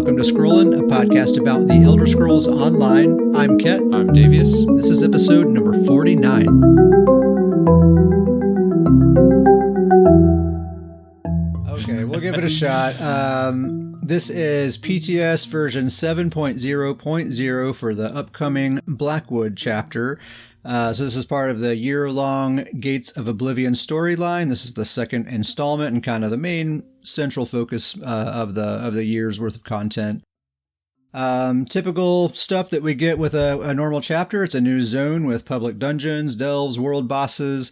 welcome to Scrollin', a podcast about the Elder Scrolls Online. I'm Ket. I'm Davius. This is episode number 49. Okay, we'll give it a shot. This is PTS version 7.0.0 for the upcoming Blackwood chapter. So this is part of the year-long Gates of Oblivion storyline. This is the second installment and kind of the main central focus of the year's worth of content. Typical stuff that we get with a normal chapter. It's a new zone with public dungeons, delves, world bosses.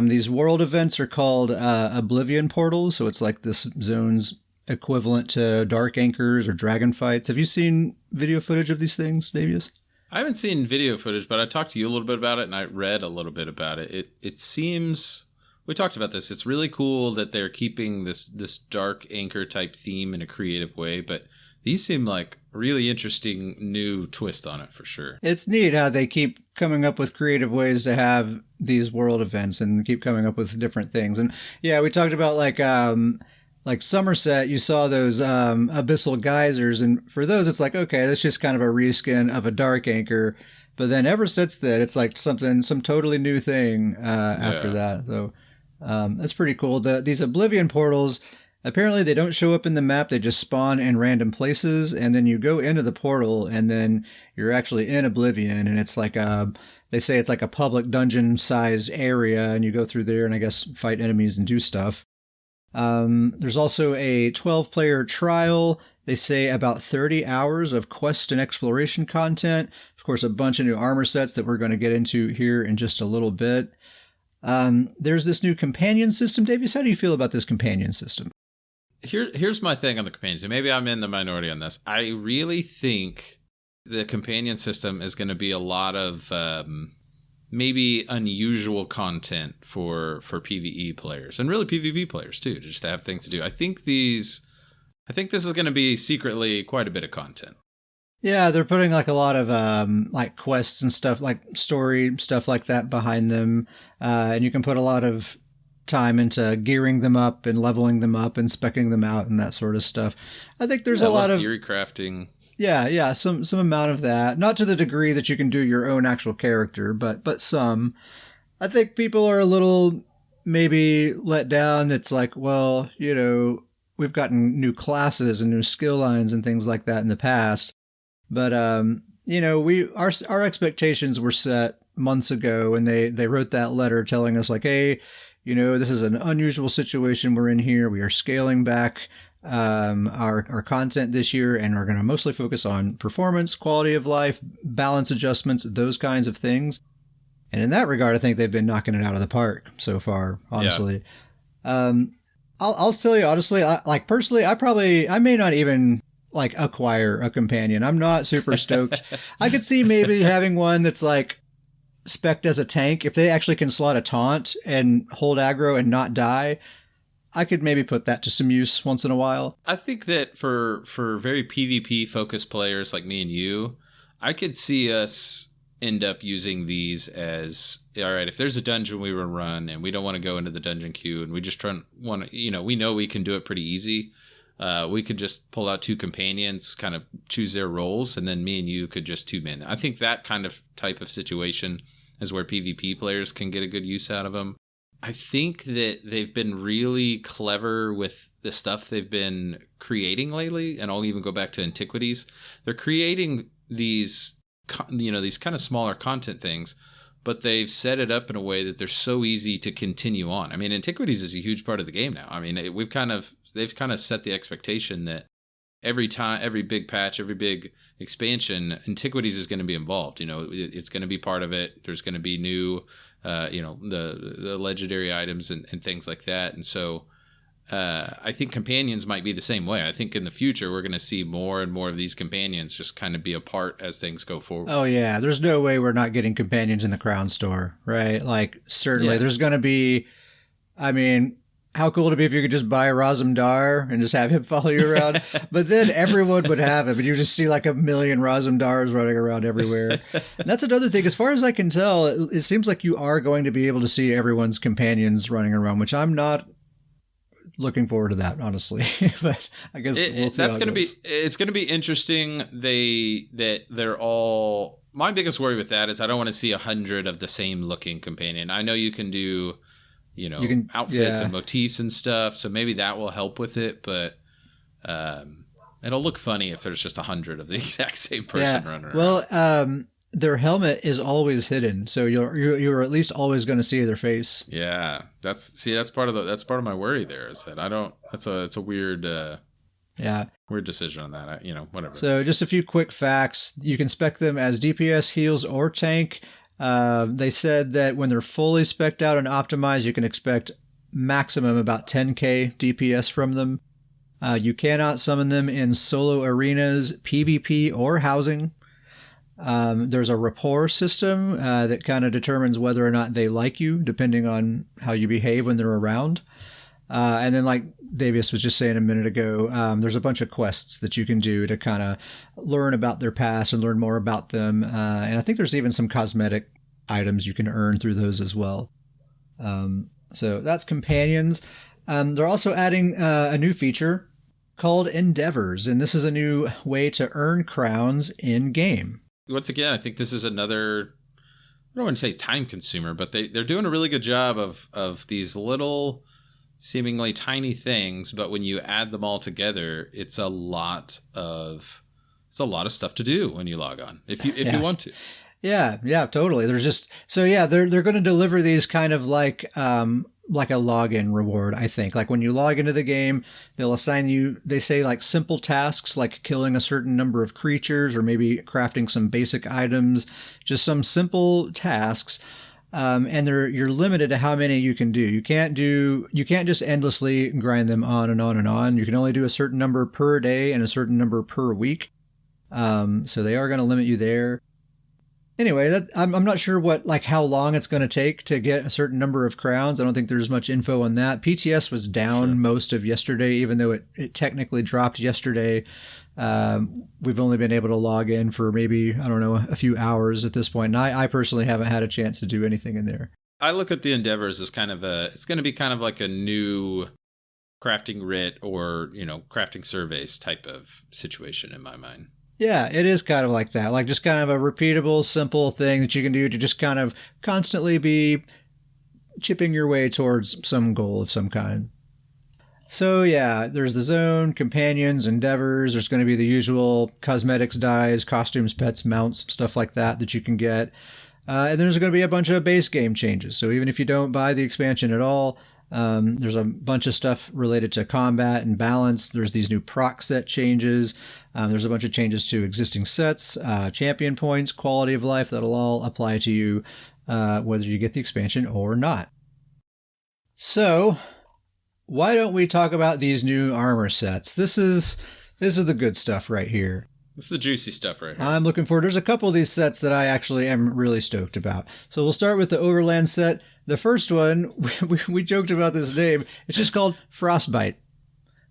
These world events are called Oblivion portals, so it's like this zone's equivalent to Dark Anchors or Dragon Fights. Have you seen video footage of these things, Davius? I haven't seen video footage, but I talked to you a little bit about it, and I read a little bit about it. It seems, we talked about this, it's really cool that they're keeping this Dark Anchor type theme in a creative way, but these seem like really interesting new twist on it for sure. It's neat how they keep coming up with creative ways to have these world events and keep coming up with different things. And yeah, we talked about like Somerset, you saw those abyssal geysers, and for those it's like, okay, that's just kind of a reskin of a Dark Anchor, but then ever since then it's like some totally new thing after that. So that's pretty cool. These Oblivion portals, apparently they don't show up in the map, they just spawn in random places, and then you go into the portal and then you're actually in Oblivion, and it's like they say it's like a public dungeon sized area, and you go through there and I guess fight enemies and do stuff. There's also a 12-player trial. They say about 30 hours of quest and exploration content. Of course, a bunch of new armor sets that we're going to get into here in just a little bit. There's this new companion system. Davies, how do you feel about this companion system? Here's my thing on the companions. Maybe I'm in the minority on this. I really think the companion system is going to be a lot of maybe unusual content for PvE players and really PvP players too, just to have things to do. I think this is going to be secretly quite a bit of content. Yeah, they're putting like a lot of like quests and stuff, like story stuff like that behind them, and you can put a lot of time into gearing them up and leveling them up and speccing them out and that sort of stuff. I think there's a lot of theory crafting. Yeah, some amount of that. Not to the degree that you can do your own actual character, but some. I think people are a little maybe let down. It's like, well, you know, we've gotten new classes and new skill lines and things like that in the past. But, you know, our expectations were set months ago, and they wrote that letter telling us like, hey, you know, this is an unusual situation we're in here. We are scaling back our content this year, and we're going to mostly focus on performance, quality of life, balance adjustments, those kinds of things. And in that regard, I think they've been knocking it out of the park so far, honestly. Yeah. I'll tell you honestly, personally, I may not even like acquire a companion. I'm not super stoked. I could see maybe having one that's like spec'd as a tank. If they actually can slot a taunt and hold aggro and not die, I could maybe put that to some use once in a while. I think that for very PvP focused players like me and you, I could see us end up using these as, all right, if there's a dungeon we want to run and we don't want to go into the dungeon queue and we just want to, you know we can do it pretty easy. We could just pull out two companions, kind of choose their roles, and then me and you could just tube in. I think that kind of type of situation is where PvP players can get a good use out of them. I think that they've been really clever with the stuff they've been creating lately, and I'll even go back to Antiquities. They're creating these kind of smaller content things, but they've set it up in a way that they're so easy to continue on. I mean, Antiquities is a huge part of the game now. I mean, they've kind of set the expectation that every big patch, every big expansion, Antiquities is going to be involved. You know, it's going to be part of it. There's going to be new, the legendary items and things like that. And so I think companions might be the same way. I think in the future, we're going to see more and more of these companions just kind of be a part as things go forward. Oh, yeah. There's no way we're not getting companions in the Crown Store, right? Like, certainly there's going to be, I mean, how cool would it be if you could just buy Razumdar and just have him follow you around? But then everyone would have him, and you just see like a million Razumdars running around everywhere. And that's another thing. As far as I can tell, it seems like you are going to be able to see everyone's companions running around, which I'm not looking forward to that, honestly. But I guess we'll see. That's going to be, it's going to be interesting. They're all, my biggest worry with that is I don't want to see 100 of the same looking companion. I know you can do, outfits and motifs and stuff. So maybe that will help with it, but, it'll look funny if there's just 100 of the exact same person running around. Well, their helmet is always hidden, so you're at least always going to see their face. Yeah, that's part of my worry there is that it's a weird weird decision on that. Whatever. So just a few quick facts. You can spec them as DPS, heals, or tank. They said that when they're fully spec'd out and optimized, you can expect maximum about 10k DPS from them. You cannot summon them in solo arenas, PvP, or housing. There's a rapport system that kind of determines whether or not they like you, depending on how you behave when they're around. And then, like Davius was just saying a minute ago, there's a bunch of quests that you can do to kind of learn about their past and learn more about them. And I think there's even some cosmetic items you can earn through those as well. So that's companions. They're also adding a new feature called Endeavors, and this is a new way to earn crowns in game. Once again, I think this is another, I don't want to say it's time consumer, but they're doing a really good job of these little seemingly tiny things, but when you add them all together, it's a lot of stuff to do when you log on if you want to. Yeah, totally. There's just they're going to deliver these kind of like a login reward, I think. Like when you log into the game, they'll assign you, they say like simple tasks like killing a certain number of creatures or maybe crafting some basic items, just some simple tasks. And you're limited to how many you can do. You can't just endlessly grind them on and on and on. You can only do a certain number per day and a certain number per week. So they are going to limit you there. Anyway, I'm not sure how long it's going to take to get a certain number of crowns. I don't think there's much info on that. PTS was down most of yesterday, even though it technically dropped yesterday. We've only been able to log in for maybe, I don't know, a few hours at this point. And I personally haven't had a chance to do anything in there. I look at the Endeavors as it's going to be kind of like a new crafting writ or, crafting surveys type of situation in my mind. Yeah, it is kind of like that. Like just kind of a repeatable, simple thing that you can do to just kind of constantly be chipping your way towards some goal of some kind. So yeah, there's the zone, companions, endeavors. There's going to be the usual cosmetics, dyes, costumes, pets, mounts, stuff like that you can get. And there's going to be a bunch of base game changes. So even if you don't buy the expansion at all, there's a bunch of stuff related to combat and balance. There's these new proc set changes. There's a bunch of changes to existing sets, champion points, quality of life that'll all apply to you, whether you get the expansion or not. So why don't we talk about these new armor sets? This is the good stuff right here. This is the juicy stuff right here. I'm looking forward. There's a couple of these sets that I actually am really stoked about. So we'll start with the Overland set. The first one, we joked about this name. It's just called Frostbite.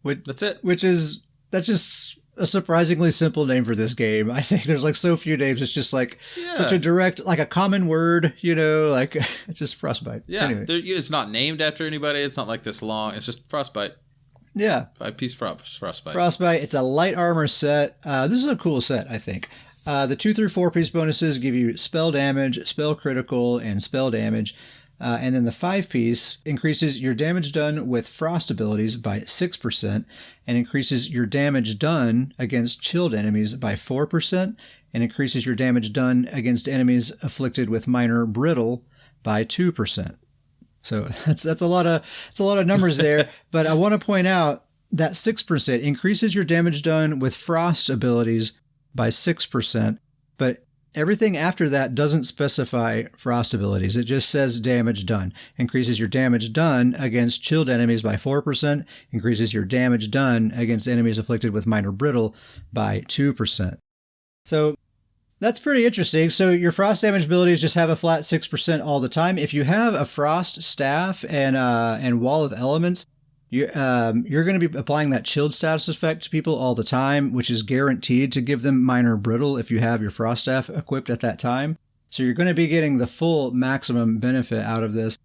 That's it. That's just a surprisingly simple name for this game. I think there's like so few names. It's just like such a direct, like a common word, like it's just Frostbite. Yeah. Anyway. It's not named after anybody. It's not like this long. It's just Frostbite. Yeah. 5-piece Frostbite. Frostbite. It's a light armor set. This is a cool set, I think. The 2 through 4 piece bonuses give you spell damage, spell critical, and spell damage. And then the 5-piece increases your damage done with frost abilities by 6% and increases your damage done against chilled enemies by 4% and increases your damage done against enemies afflicted with minor brittle by 2%. So that's a lot of numbers there. But I want to point out that 6% increases your damage done with frost abilities by 6%, but everything after that doesn't specify frost abilities. It just says damage done. Increases your damage done against chilled enemies by 4%. Increases your damage done against enemies afflicted with minor brittle by 2%. So that's pretty interesting. So your frost damage abilities just have a flat 6% all the time. If you have a frost staff and wall of elements, you're going to be applying that chilled status effect to people all the time, which is guaranteed to give them minor brittle if you have your frost staff equipped at that time. So you're going to be getting the full maximum benefit out of this.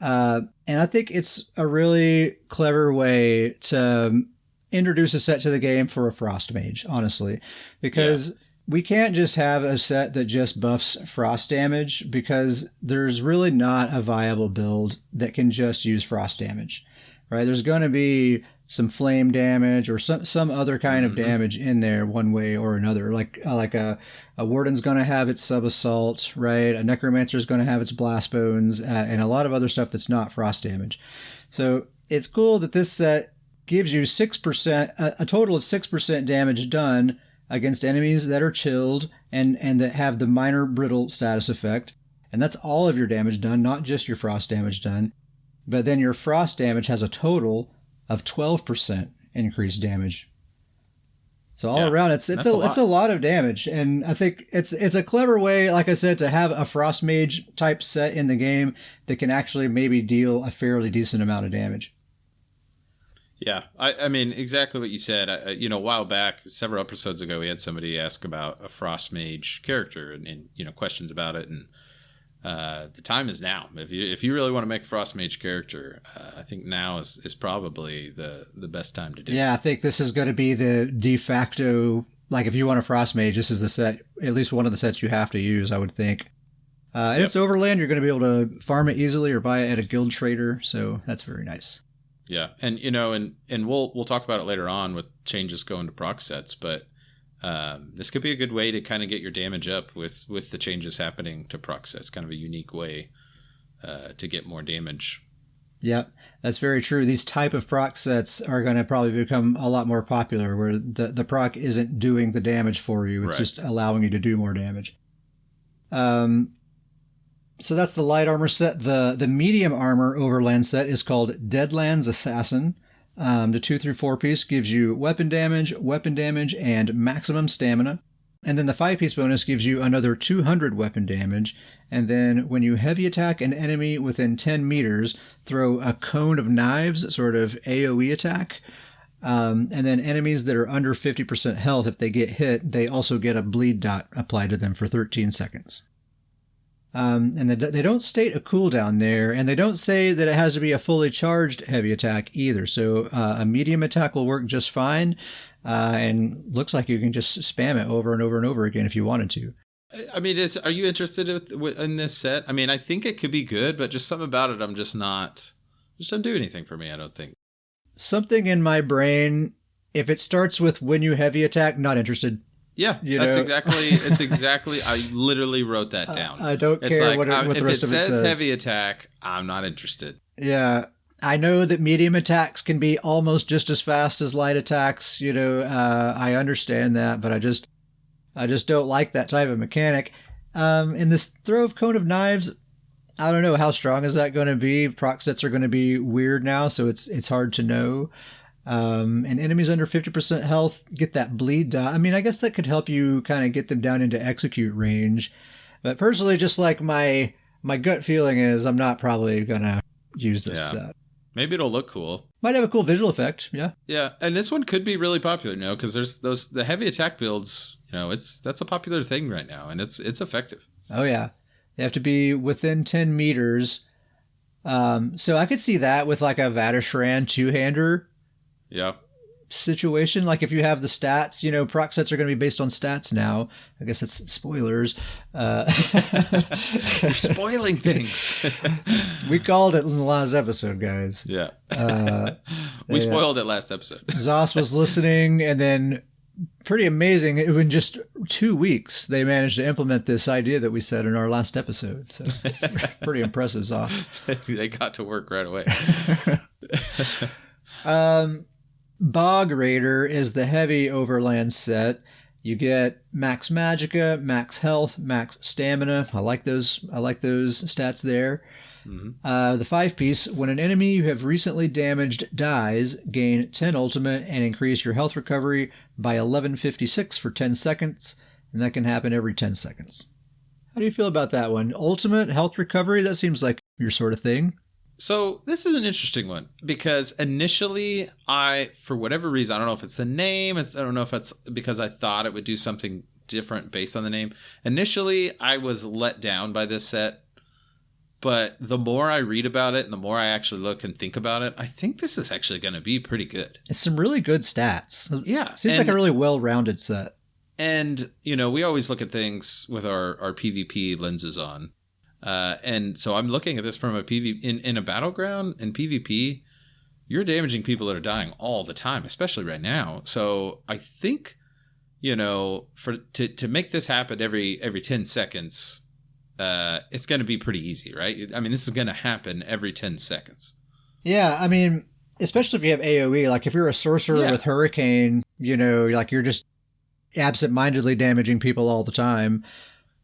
And I think it's a really clever way to introduce a set to the game for a Frost Mage, honestly, because we can't just have a set that just buffs frost damage, because there's really not a viable build that can just use frost damage, right? There's going to be some flame damage or some other kind of damage in there one way or another. Like a warden's going to have its sub assault, right? A necromancer's going to have its blast bones, and a lot of other stuff that's not frost damage. So it's cool that this set gives you 6%, a total of 6% damage done against enemies that are chilled and that have the minor brittle status effect. And that's all of your damage done, not just your frost damage done. But then your frost damage has a total of 12% increased damage. So all around, it's a lot of damage, and I think it's a clever way, like I said, to have a Frost Mage type set in the game that can actually maybe deal a fairly decent amount of damage. Yeah, I mean, exactly what you said. A while back, several episodes ago, we had somebody ask about a Frost Mage character and questions about it, and the time is now. If you really want to make a Frost Mage character, I think now is probably the best time to do it. Yeah, I think this is going to be the de facto, like if you want a Frost Mage, this is the set, at least one of the sets you have to use, I would think. And it's Overland, you're going to be able to farm it easily or buy it at a guild trader, so that's very nice. Yeah, and and we'll talk about it later on with changes going to proc sets, but this could be a good way to kind of get your damage up with the changes happening to proc sets. Kind of a unique way to get more damage. Yeah, that's very true. These type of proc sets are going to probably become a lot more popular, where the proc isn't doing the damage for you. It's just allowing you to do more damage. So that's the light armor set. The medium armor overland set is called Deadlands Assassin. The 2 through 4 piece gives you weapon damage, and maximum stamina. And then the 5-piece bonus gives you another 200 weapon damage. And then when you heavy attack an enemy within 10 meters, throw a cone of knives, sort of AoE attack. And then enemies that are under 50% health, if they get hit, they also get a bleed dot applied to them for 13 seconds. And they don't state a cooldown there, and they don't say that it has to be a fully charged heavy attack either. So a medium attack will work just fine, and looks like you can just spam it over and over and over again if you wanted to. I mean, are you interested in this set? I mean, I think it could be good, but just something about it, just doesn't do anything for me, I don't think. Something in my brain, if it starts with when you heavy attack, not interested. Yeah, it's exactly, I literally wrote that down. I don't care what the rest of it says. If it says heavy attack, I'm not interested. Yeah, I know that medium attacks can be almost just as fast as light attacks. I understand that, but I just don't like that type of mechanic. In this throw of cone of knives, I don't know, how strong is that going to be? Proc sets are going to be weird now, so it's hard to know. And enemies under 50% health get that bleed dot. I mean, I guess that could help you kind of get them down into execute range. But personally, just like my gut feeling is, I'm not probably going to use this set. Maybe it'll look cool. Might have a cool visual effect, yeah. Yeah, and this one could be really popular, because there's the heavy attack builds, that's a popular thing right now, and it's effective. Oh, yeah. They have to be within 10 meters. So I could see that with like a Vatishran two-hander. Yeah. Situation. Like if you have the stats, proc sets are going to be based on stats now. I guess it's spoilers. You're spoiling things. We called it in the last episode, guys. Yeah. We spoiled it last episode. Zos was listening, and then pretty amazing. In just 2 weeks, they managed to implement this idea that we said in our last episode. So it's pretty impressive, Zos. They got to work right away. Bog Raider is the heavy overland set. You get max magicka, max health, max stamina. I like those stats there. Mm-hmm. The 5-piece, when an enemy you have recently damaged dies, gain 10 ultimate and increase your health recovery by 1156 for 10 seconds, and that can happen every 10 seconds. How do you feel about that one? Ultimate health recovery, that seems like your sort of thing. So this is an interesting one, because initially for whatever reason, I don't know if it's the name, I don't know if it's because I thought it would do something different based on the name. Initially, I was let down by this set But the more I read about it and the more I actually look and think about it, I think this is actually going to be pretty good. It's some really good stats. Yeah. Seems like a really well-rounded set. And, we always look at things with our PvP lenses on. And so I'm looking at this from a in a battleground and PvP, you're damaging people that are dying all the time, especially right now. So I think, to make this happen every 10 seconds, it's going to be pretty easy, right? I mean, this is going to happen every 10 seconds. Yeah, I mean, especially if you have AoE, like if you're a sorcerer with Hurricane, like you're just absent-mindedly damaging people all the time.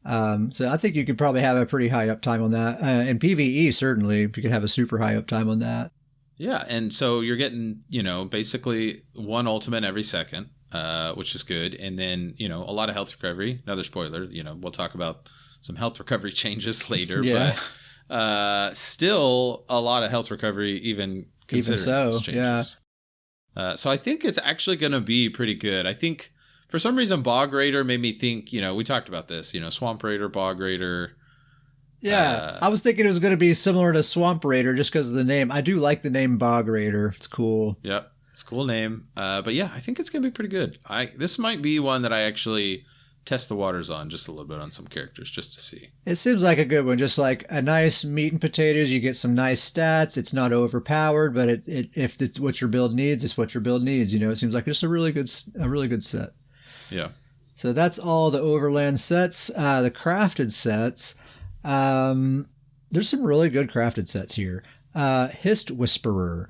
So I think you could probably have a pretty high uptime on that. In PvE, certainly, you could have a super high uptime on that. Yeah, and so you're getting, basically one ultimate every second, which is good. And then, a lot of health recovery. Another spoiler, we'll talk about some health recovery changes later. But still a lot of health recovery, even considering those changes. Yeah. So I think it's actually going to be pretty good. I think for some reason Bog Raider made me think, we talked about this, Swamp Raider, Bog Raider. Yeah, I was thinking it was going to be similar to Swamp Raider just because of the name. I do like the name Bog Raider. It's cool. Yep, it's a cool name. But yeah, I think it's going to be pretty good. This might be one that I actually test the waters on just a little bit on some characters just to see. It seems like a good one. Just like a nice meat and potatoes. You get some nice stats. It's not overpowered, but if it's what your build needs, it's what your build needs. It seems like just a really good set. Yeah. So that's all the overland sets. The crafted sets. There's some really good crafted sets here. Hist Whisperer.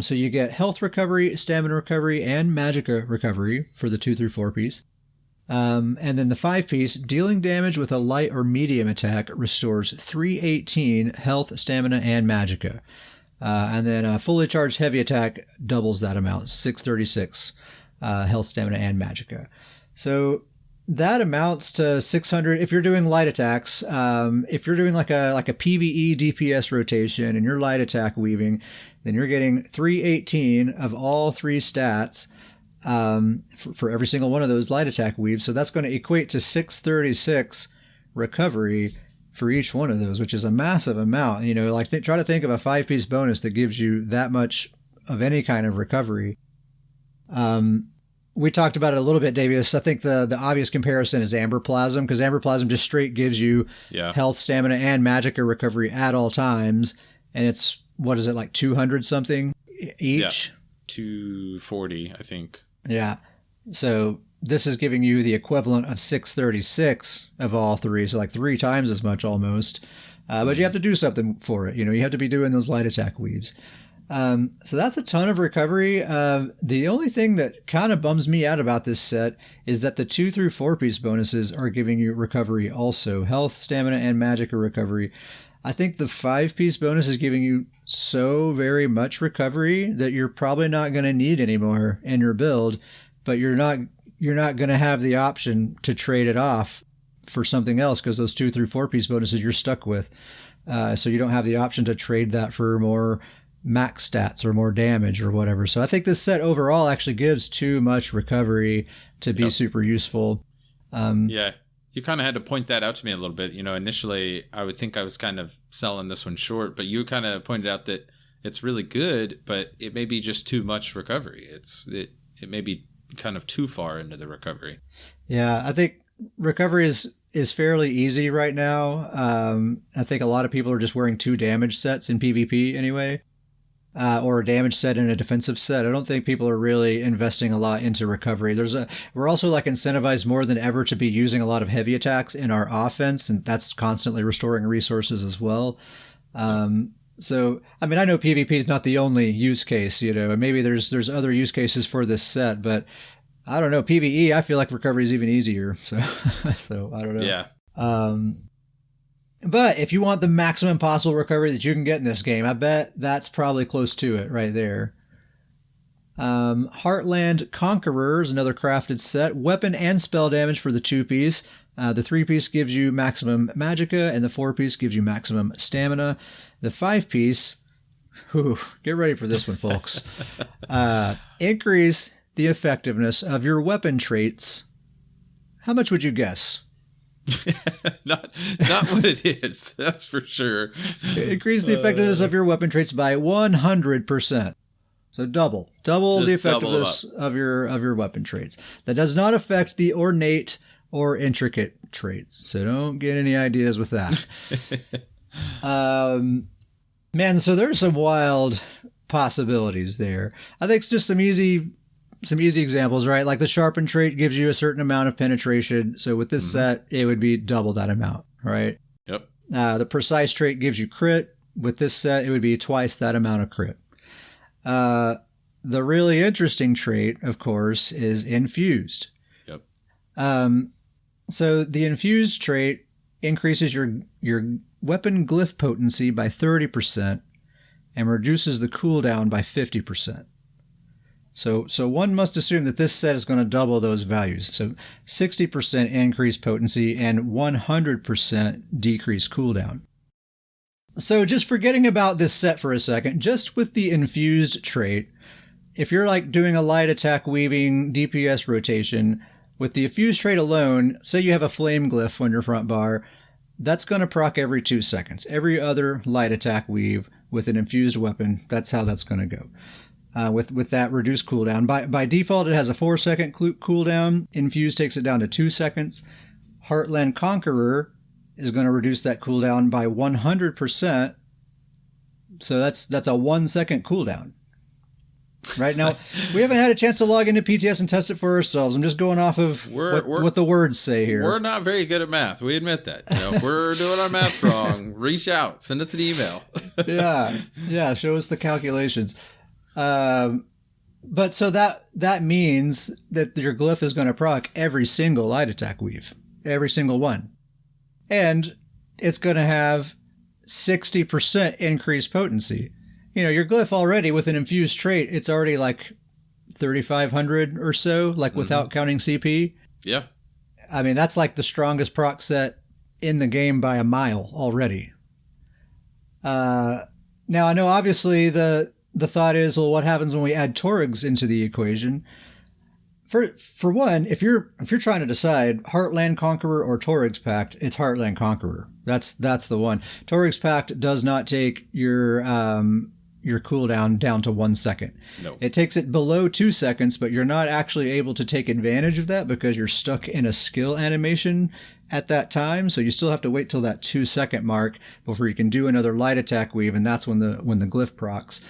So you get health recovery, stamina recovery, and magicka recovery for the 2 through 4 piece. And then the 5 piece, dealing damage with a light or medium attack restores 318 health, stamina, and magicka. And then a fully charged heavy attack doubles that amount, 636 health, stamina, and magicka. So that amounts to 600 if you're doing light attacks. If you're doing like a PvE DPS rotation and you're light attack weaving, then you're getting 318 of all 3 stats for every single one of those light attack weaves. So that's going to equate to 636 recovery for each one of those, which is a massive amount. Try to think of a 5-piece bonus that gives you that much of any kind of recovery. We talked about it a little bit, Davius. I think the obvious comparison is Amber Plasm, because Amber Plasm just straight gives you health, stamina, and magicka recovery at all times. And it's, what is it, like 200 something each? Yeah. 240, I think. Yeah. So this is giving you the equivalent of 636 of all 3. So like 3 times as much almost. But you have to do something for it. You have to be doing those light attack weaves. So that's a ton of recovery. The only thing that kind of bums me out about this set is that the 2 through 4 piece bonuses are giving you recovery also. Health, stamina, and magicka recovery. I think the 5 piece bonus is giving you so very much recovery that you're probably not going to need anymore in your build, but you're not going to have the option to trade it off for something else, because those 2 through 4 piece bonuses you're stuck with. So you don't have the option to trade that for more max stats or more damage or whatever. So I think this set overall actually gives too much recovery to be super useful. Yeah, you kind of had to point that out to me a little bit. Initially I would think I was kind of selling this one short, but you kind of pointed out that it's really good, but it may be just too much recovery. It may be kind of too far into the recovery. Yeah, I think recovery is fairly easy right now. I think a lot of people are just wearing 2 damage sets in PvP anyway. Or a damage set and a defensive set. I don't think people are really investing a lot into recovery. We're also like incentivized more than ever to be using a lot of heavy attacks in our offense, and that's constantly restoring resources as well. So, I mean, I know PvP is not the only use case, and maybe there's other use cases for this set, but I don't know. PvE, I feel like recovery is even easier. So, so I don't know. Yeah. But if you want the maximum possible recovery that you can get in this game, I bet that's probably close to it right there. Heartland Conqueror is another crafted set. Weapon and spell damage for the 2-piece. The 3-piece gives you maximum magicka, and the 4-piece gives you maximum stamina. The 5-piece, get ready for this one, folks. Increase the effectiveness of your weapon traits. How much would you guess? not what it is. That's for sure. Increase the effectiveness of your weapon traits by 100%. So double the effectiveness of your weapon traits. That does not affect the ornate or intricate traits. So don't get any ideas with that. Man, so there's some wild possibilities there. I think it's just some easy examples, right? Like the sharpen trait gives you a certain amount of penetration. So with this set, it would be double that amount, right? Yep. The precise trait gives you crit. With this set, it would be twice that amount of crit. The really interesting trait, of course, is infused. Yep. So the infused trait increases your weapon glyph potency by 30% and reduces the cooldown by 50%. So one must assume that this set is going to double those values. So 60% increased potency and 100% decreased cooldown. So just forgetting about this set for a second, just with the infused trait, if you're like doing a light attack weaving DPS rotation, with the infused trait alone, say you have a flame glyph on your front bar, that's going to proc every 2 seconds. Every other light attack weave with an infused weapon, that's how that's going to go. With that reduced cooldown. By default, it has a 4-second cooldown. Infused takes it down to 2 seconds. Heartland Conqueror is going to reduce that cooldown by 100%. So that's a 1-second cooldown. Right now, we haven't had a chance to log into PTS and test it for ourselves. I'm just going off of what the words say here. We're not very good at math. We admit that. If we're doing our math wrong, reach out. Send us an email. Yeah. Show us the calculations. But so that means that your glyph is going to proc every single light attack weave. Every single one. And it's going to have 60% increased potency. Your glyph already with an infused trait, it's already like 3,500 or so, like without counting CP. Yeah. I mean, that's like the strongest proc set in the game by a mile already. Now, I know obviously the thought is, well, what happens when we add Torgs into the equation? For one, if you're trying to decide Heartland Conqueror or Torg's Pact, it's Heartland Conqueror. That's the one. Torg's Pact does not take your cooldown down to 1 second. No. It takes it below 2 seconds, but you're not actually able to take advantage of that because you're stuck in a skill animation at that time. So you still have to wait till that 2-second mark before you can do another light attack weave, and that's when the glyph procs.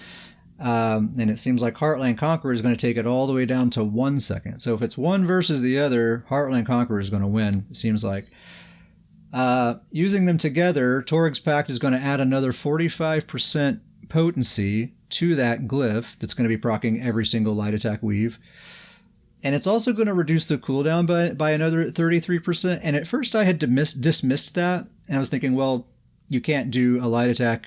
And it seems like Heartland Conqueror is going to take it all the way down to 1 second. So if it's one versus the other, Heartland Conqueror is going to win, it seems like. Using them together, Torg's Pact is going to add another 45% potency to that glyph that's going to be proccing every single light attack weave. And it's also going to reduce the cooldown by another 33%. And at first I had dismissed that. And I was thinking, well, you can't do a light attack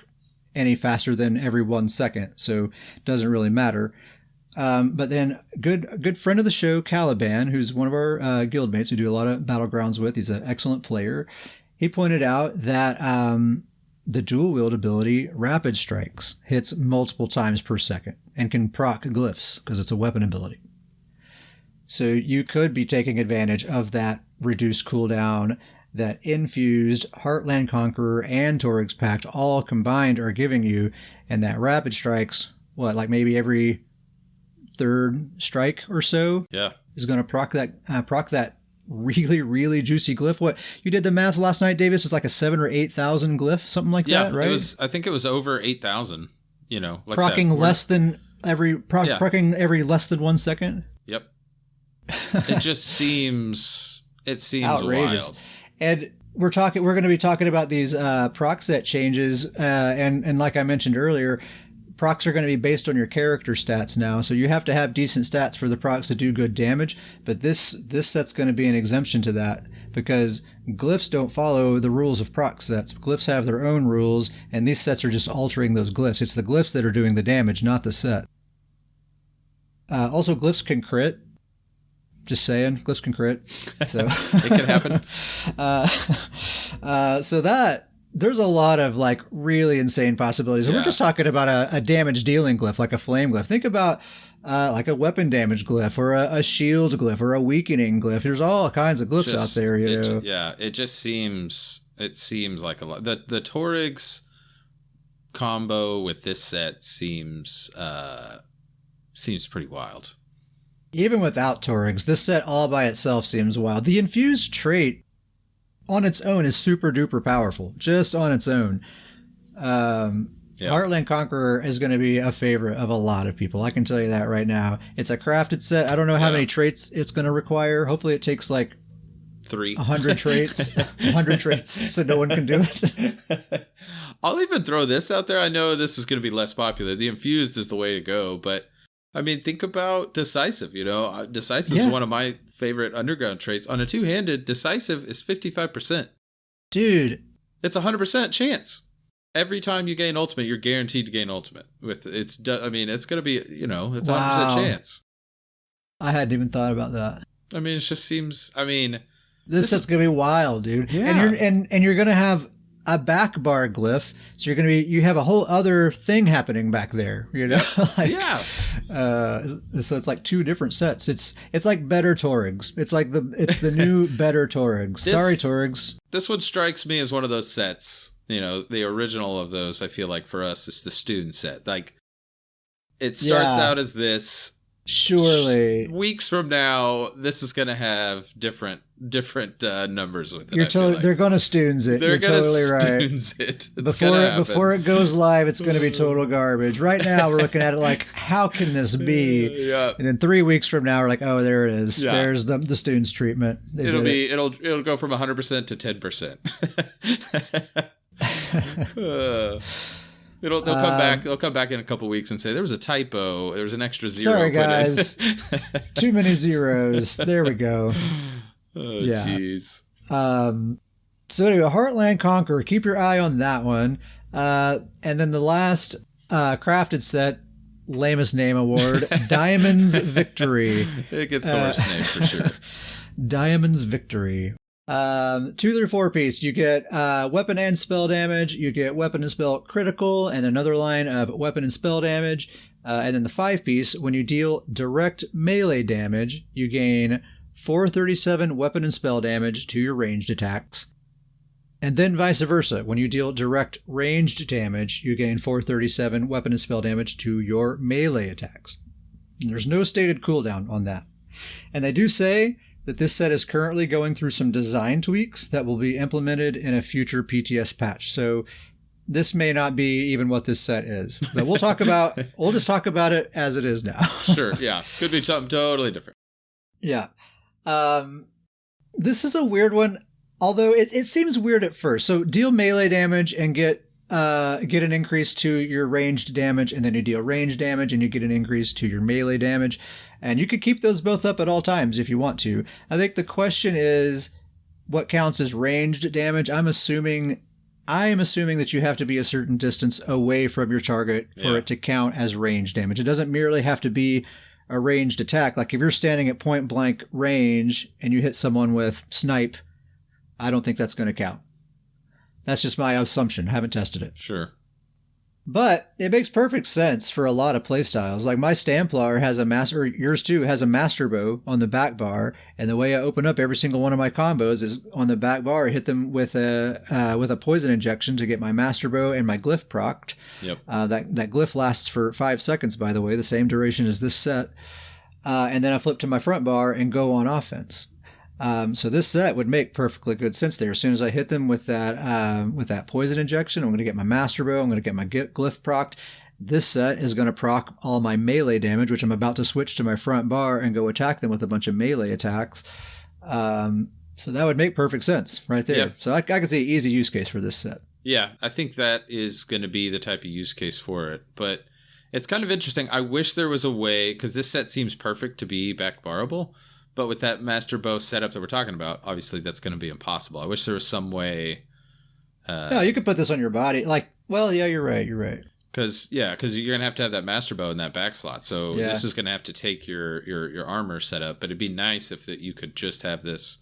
any faster than every 1 second, so it doesn't really matter. But then good friend of the show, Caliban, who's one of our guildmates we do a lot of Battlegrounds with, he's an excellent player. He pointed out that the dual wield ability Rapid Strikes hits multiple times per second and can proc glyphs because it's a weapon ability. So you could be taking advantage of that reduced cooldown that infused Heartland Conqueror and Torg's Pact all combined are giving you, and that Rapid Strikes, like maybe every third strike or so, is going to proc that really, really juicy glyph. What you did the math last night, Davis? It's like a 7,000 or 8,000 glyph, something like that, right? I think it was over 8,000. Procking every less than 1 second. Yep. It just seems outrageous. Wild. And we're going to be talking about these proc set changes, and like I mentioned earlier, procs are going to be based on your character stats now, so you have to have decent stats for the procs to do good damage. But this set's going to be an exemption to that because glyphs don't follow the rules of proc sets. Glyphs have their own rules, and these sets are just altering those glyphs. It's the glyphs that are doing the damage, not the set. Also, glyphs can crit. Just saying, glyphs can crit. So it can happen. So that there's a lot of like really insane possibilities. And we're just talking about a damage dealing glyph, like a flame glyph. Think about like a weapon damage glyph or a shield glyph or a weakening glyph. There's all kinds of glyphs out there, you know. Yeah, it seems like a lot. The Torig's combo with this set seems pretty wild. Even without Torig's, this set all by itself seems wild. The infused trait on its own is super duper powerful, just on its own. Heartland Conqueror is going to be a favorite of a lot of people. I can tell you that right now. It's a crafted set. I don't know how many traits it's going to require. Hopefully it takes like 100 traits. 100 traits so no one can do it. I'll even throw this out there. I know this is going to be less popular. The infused is the way to go, but I mean, think about Decisive, you know. Decisive is one of my favorite underground traits. On a two-handed, Decisive is 55%. Dude. It's a 100% chance. Every time you gain Ultimate, you're guaranteed to gain Ultimate. It's going to be, you know, it's a 100% chance. I hadn't even thought about that. I mean, it just seems, I mean... This set's going to be wild, dude. Yeah. And you're going to have a back bar glyph, so you have a whole other thing happening back there, you know. So it's like two different sets. It's like better Torigs. It's the new better Torigs. Sorry, Torigs. This one strikes me as one of those sets. You know, the original of those. I feel like for us, it's the student set. Like it starts out as this. Surely, weeks from now, this is going to have different numbers with it. They're going to Stoons it. You're totally right. Before it goes live, it's going to be total garbage. Right now, we're looking at it like, how can this be? Yeah. And then 3 weeks from now, we're like, oh, there it is. Yeah. There's the Stoons treatment. It'll go from 100% to 10%. They'll come back in a couple weeks and say there was a typo. There was an extra zero. Sorry, guys. Too many zeros. There we go. Oh, jeez. So anyway, Heartland Conqueror. Keep your eye on that one. And then the last crafted set, lamest name award, Diamond's Victory. It gets the worst name for sure. Diamond's Victory. 2 through 4 piece, you get weapon and spell damage, you get weapon and spell critical, and another line of weapon and spell damage. And then the 5 piece, when you deal direct melee damage, you gain 437 weapon and spell damage to your ranged attacks. And then vice versa, when you deal direct ranged damage, you gain 437 weapon and spell damage to your melee attacks. And there's no stated cooldown on that. And they do say that this set is currently going through some design tweaks that will be implemented in a future PTS patch. So this may not be even what this set is, but we'll just talk about it as it is now. Sure. Yeah. Could be something totally different. Yeah. This is a weird one, although it seems weird at first. So deal melee damage and get an increase to your ranged damage, and then you deal ranged damage and you get an increase to your melee damage. And you could keep those both up at all times if you want to. I think the question is, what counts as ranged damage? I am assuming that you have to be a certain distance away from your target for it to count as ranged damage. It doesn't merely have to be a ranged attack. Like if you're standing at point blank range and you hit someone with snipe, I don't think that's going to count. That's just my assumption. I haven't tested it. Sure. But it makes perfect sense for a lot of playstyles. Like my Stamplar has yours too, has a master bow on the back bar. And the way I open up every single one of my combos is on the back bar, I hit them with a poison injection to get my master bow and my glyph procced. Yep. That glyph lasts for 5 seconds, by the way, the same duration as this set. And then I flip to my front bar and go on offense. So this set would make perfectly good sense there. As soon as I hit them with that poison injection, I'm going to get my master bow. I'm going to get my glyph procced. This set is going to proc all my melee damage, which I'm about to switch to my front bar and go attack them with a bunch of melee attacks. So that would make perfect sense right there. Yep. So I could see an easy use case for this set. Yeah, I think that is going to be the type of use case for it. But it's kind of interesting. I wish there was a way, because this set seems perfect to be back barrable. But with that master bow setup that we're talking about, obviously that's going to be impossible. I wish there was some way. No, you could put this on your body. You're right. Because you're going to have that master bow in that back slot. So this is going to have to take your armor setup. But it'd be nice if you could just have this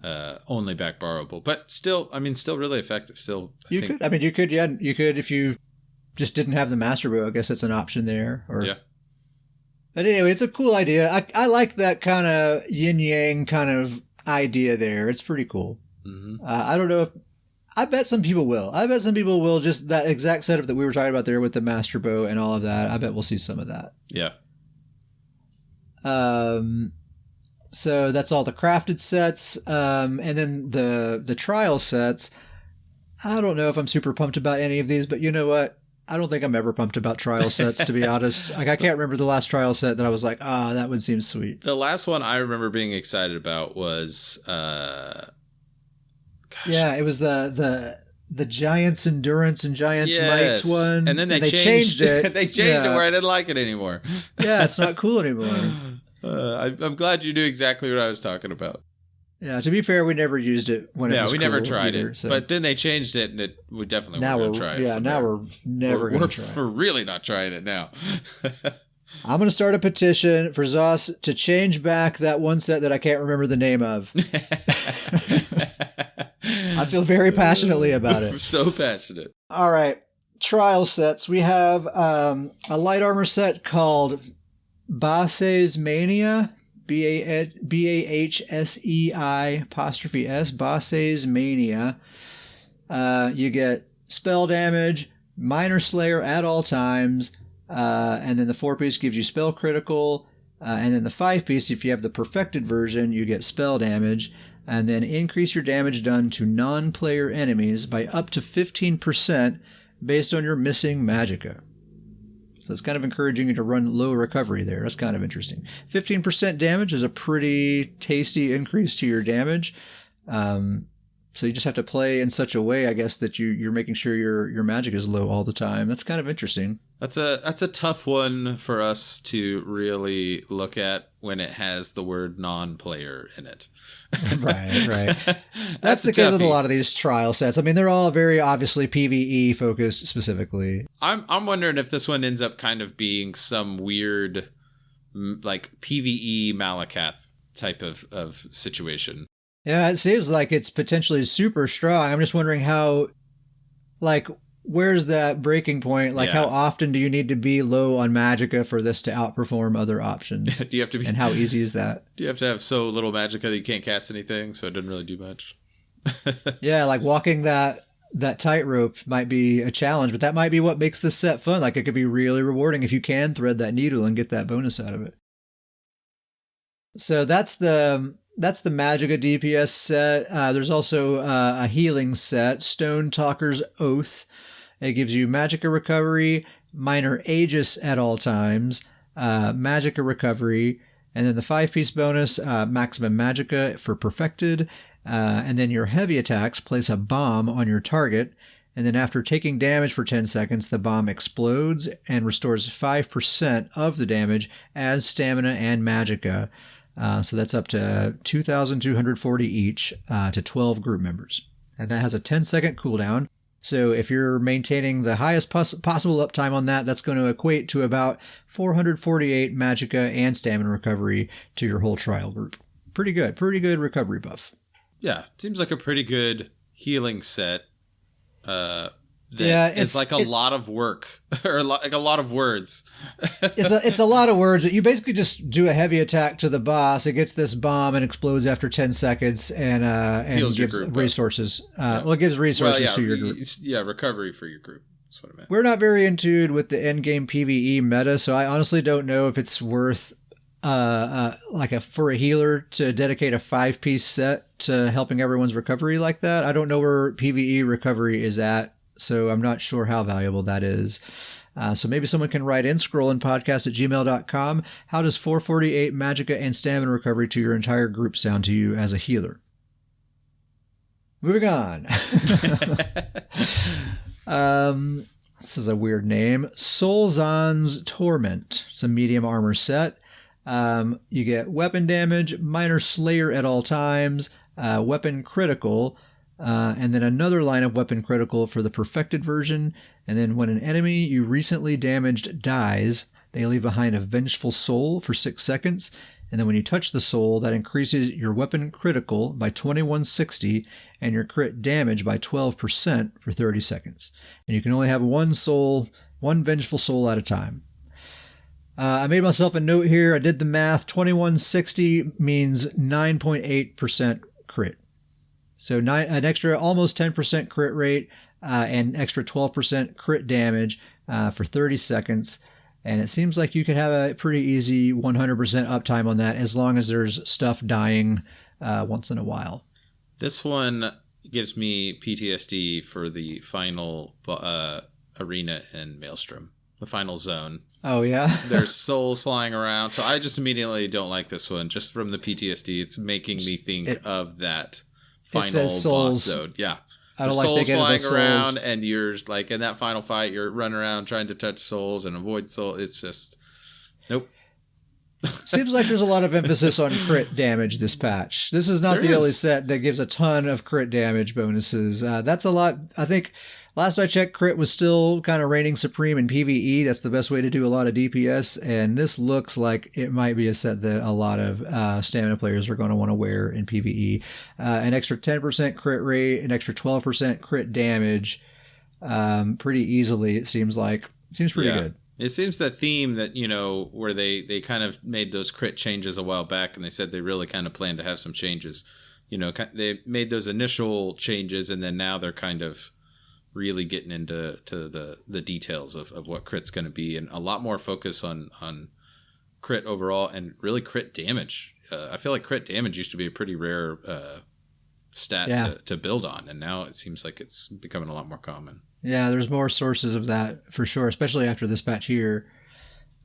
only back borrowable, but still really effective. Still, you could if you just didn't have the master bow. I guess that's an option there. Yeah. But anyway, it's a cool idea. I like that kind of yin yang kind of idea there. It's pretty cool. Mm-hmm. I don't know if I bet some people will. I bet some people will, just that exact setup that we were talking about there with the master bow and all of that. I bet we'll see some of that. Yeah. So that's all the crafted sets. And then the trial sets. I don't know if I'm super pumped about any of these, but you know what? I don't think I'm ever pumped about trial sets, to be honest. Like, I can't remember the last trial set that I was like, that would seem sweet. The last one I remember being excited about was, yeah, it was the Giants Endurance and Giants Might one. And then they changed it. They changed it where I didn't like it anymore. Yeah, it's not cool anymore. I'm glad you knew exactly what I was talking about. Yeah, to be fair, we never used it when it was we cool never tried either, it. so. But then they changed it, and we definitely weren't going to try it. Yeah, now we're never going to try it. We're really not trying it now. I'm going to start a petition for Zoss to change back that one set that I can't remember the name of. I feel very passionately about it. I'm so passionate. All right. Trial sets. We have a light armor set called Bases Mania. BAHSEI''S, Bases Mania. You get spell damage, minor slayer at all times, and then the 4-piece gives you spell critical, and then the 5-piece, if you have the perfected version, you get spell damage, and then increase your damage done to non-player enemies by up to 15% based on your missing magicka. So it's kind of encouraging you to run low recovery there. That's kind of interesting. 15% damage is a pretty tasty increase to your damage. So you just have to play in such a way, I guess, that you're making sure your magic is low all the time. That's kind of interesting. That's a tough one for us to really look at when it has the word non-player in it. Right. That's the case with a lot of these trial sets. I mean, they're all very obviously PvE focused specifically. I'm wondering if this one ends up kind of being some weird, like PvE Malacath type of situation. Yeah, it seems like it's potentially super strong. I'm just wondering how, like, where's that breaking point? Like, how often do you need to be low on magicka for this to outperform other options? Do you have to be? And how easy is that? Do you have to have so little magicka that you can't cast anything, so it doesn't really do much? Yeah, like walking that tightrope might be a challenge, but that might be what makes this set fun. Like, it could be really rewarding if you can thread that needle and get that bonus out of it. So that's the magicka DPS set. There's also a healing set, Stone Talker's Oath. It gives you magicka recovery, minor Aegis at all times, magicka recovery, and then the 5-piece bonus, maximum magicka for perfected, and then your heavy attacks place a bomb on your target, and then after taking damage for 10 seconds, the bomb explodes and restores 5% of the damage as stamina and magicka. So that's up to 2,240 each to 12 group members. And that has a 10-second cooldown. So if you're maintaining the highest possible uptime on that, that's going to equate to about 448 magicka and stamina recovery to your whole trial group. Pretty good recovery buff. Yeah, seems like a pretty good healing set. It's like a lot of work or like a lot of words. It's a lot of words. You basically just do a heavy attack to the boss. It gets this bomb and explodes after 10 seconds and gives resources. It gives resources to your group. Yeah, recovery for your group. That's what I meant. We're not very in tune with the endgame PvE meta, so I honestly don't know if it's worth for a healer to dedicate a 5-piece set to helping everyone's recovery like that. I don't know where PvE recovery is at. So I'm not sure how valuable that is. So maybe someone can write in scrollandpodcast@gmail.com. How does 448 magicka and stamina recovery to your entire group sound to you as a healer? Moving on. This is a weird name. Solzan's Torment. It's a medium armor set. You get weapon damage, minor slayer at all times, weapon critical, and then another line of weapon critical for the perfected version. And then when an enemy you recently damaged dies, they leave behind a vengeful soul for 6 seconds. And then when you touch the soul, that increases your weapon critical by 2160 and your crit damage by 12% for 30 seconds. And you can only have one vengeful soul at a time. I made myself a note here. I did the math. 2160 means 9.8% crit. So an extra almost 10% crit rate and extra 12% crit damage for 30 seconds. And it seems like you could have a pretty easy 100% uptime on that as long as there's stuff dying once in a while. This one gives me PTSD for the final arena in Maelstrom, the final zone. Oh, yeah? There's souls flying around. So I just immediately don't like this one. Just from the PTSD, it's making me think of that final boss zone. Yeah. I don't like souls flying around, and you're like in that final fight, you're running around trying to touch souls and avoid souls. It's just, nope. Seems like there's a lot of emphasis on crit damage this patch. This is not the only set that gives a ton of crit damage bonuses. That's a lot. I think last I checked, crit was still kind of reigning supreme in PvE. That's the best way to do a lot of DPS. And this looks like it might be a set that a lot of stamina players are going to want to wear in PvE. An extra 10% crit rate, an extra 12% crit damage pretty easily, it seems like. Seems pretty good. It seems the theme that, where they kind of made those crit changes a while back, and they said they really kind of planned to have some changes. They made those initial changes, and then now they're kind of really getting into the details of what crit's going to be, and a lot more focus on crit overall and really crit damage. I feel like crit damage used to be a pretty rare stat to build on, and now it seems like it's becoming a lot more common. Yeah, there's more sources of that for sure, especially after this patch here.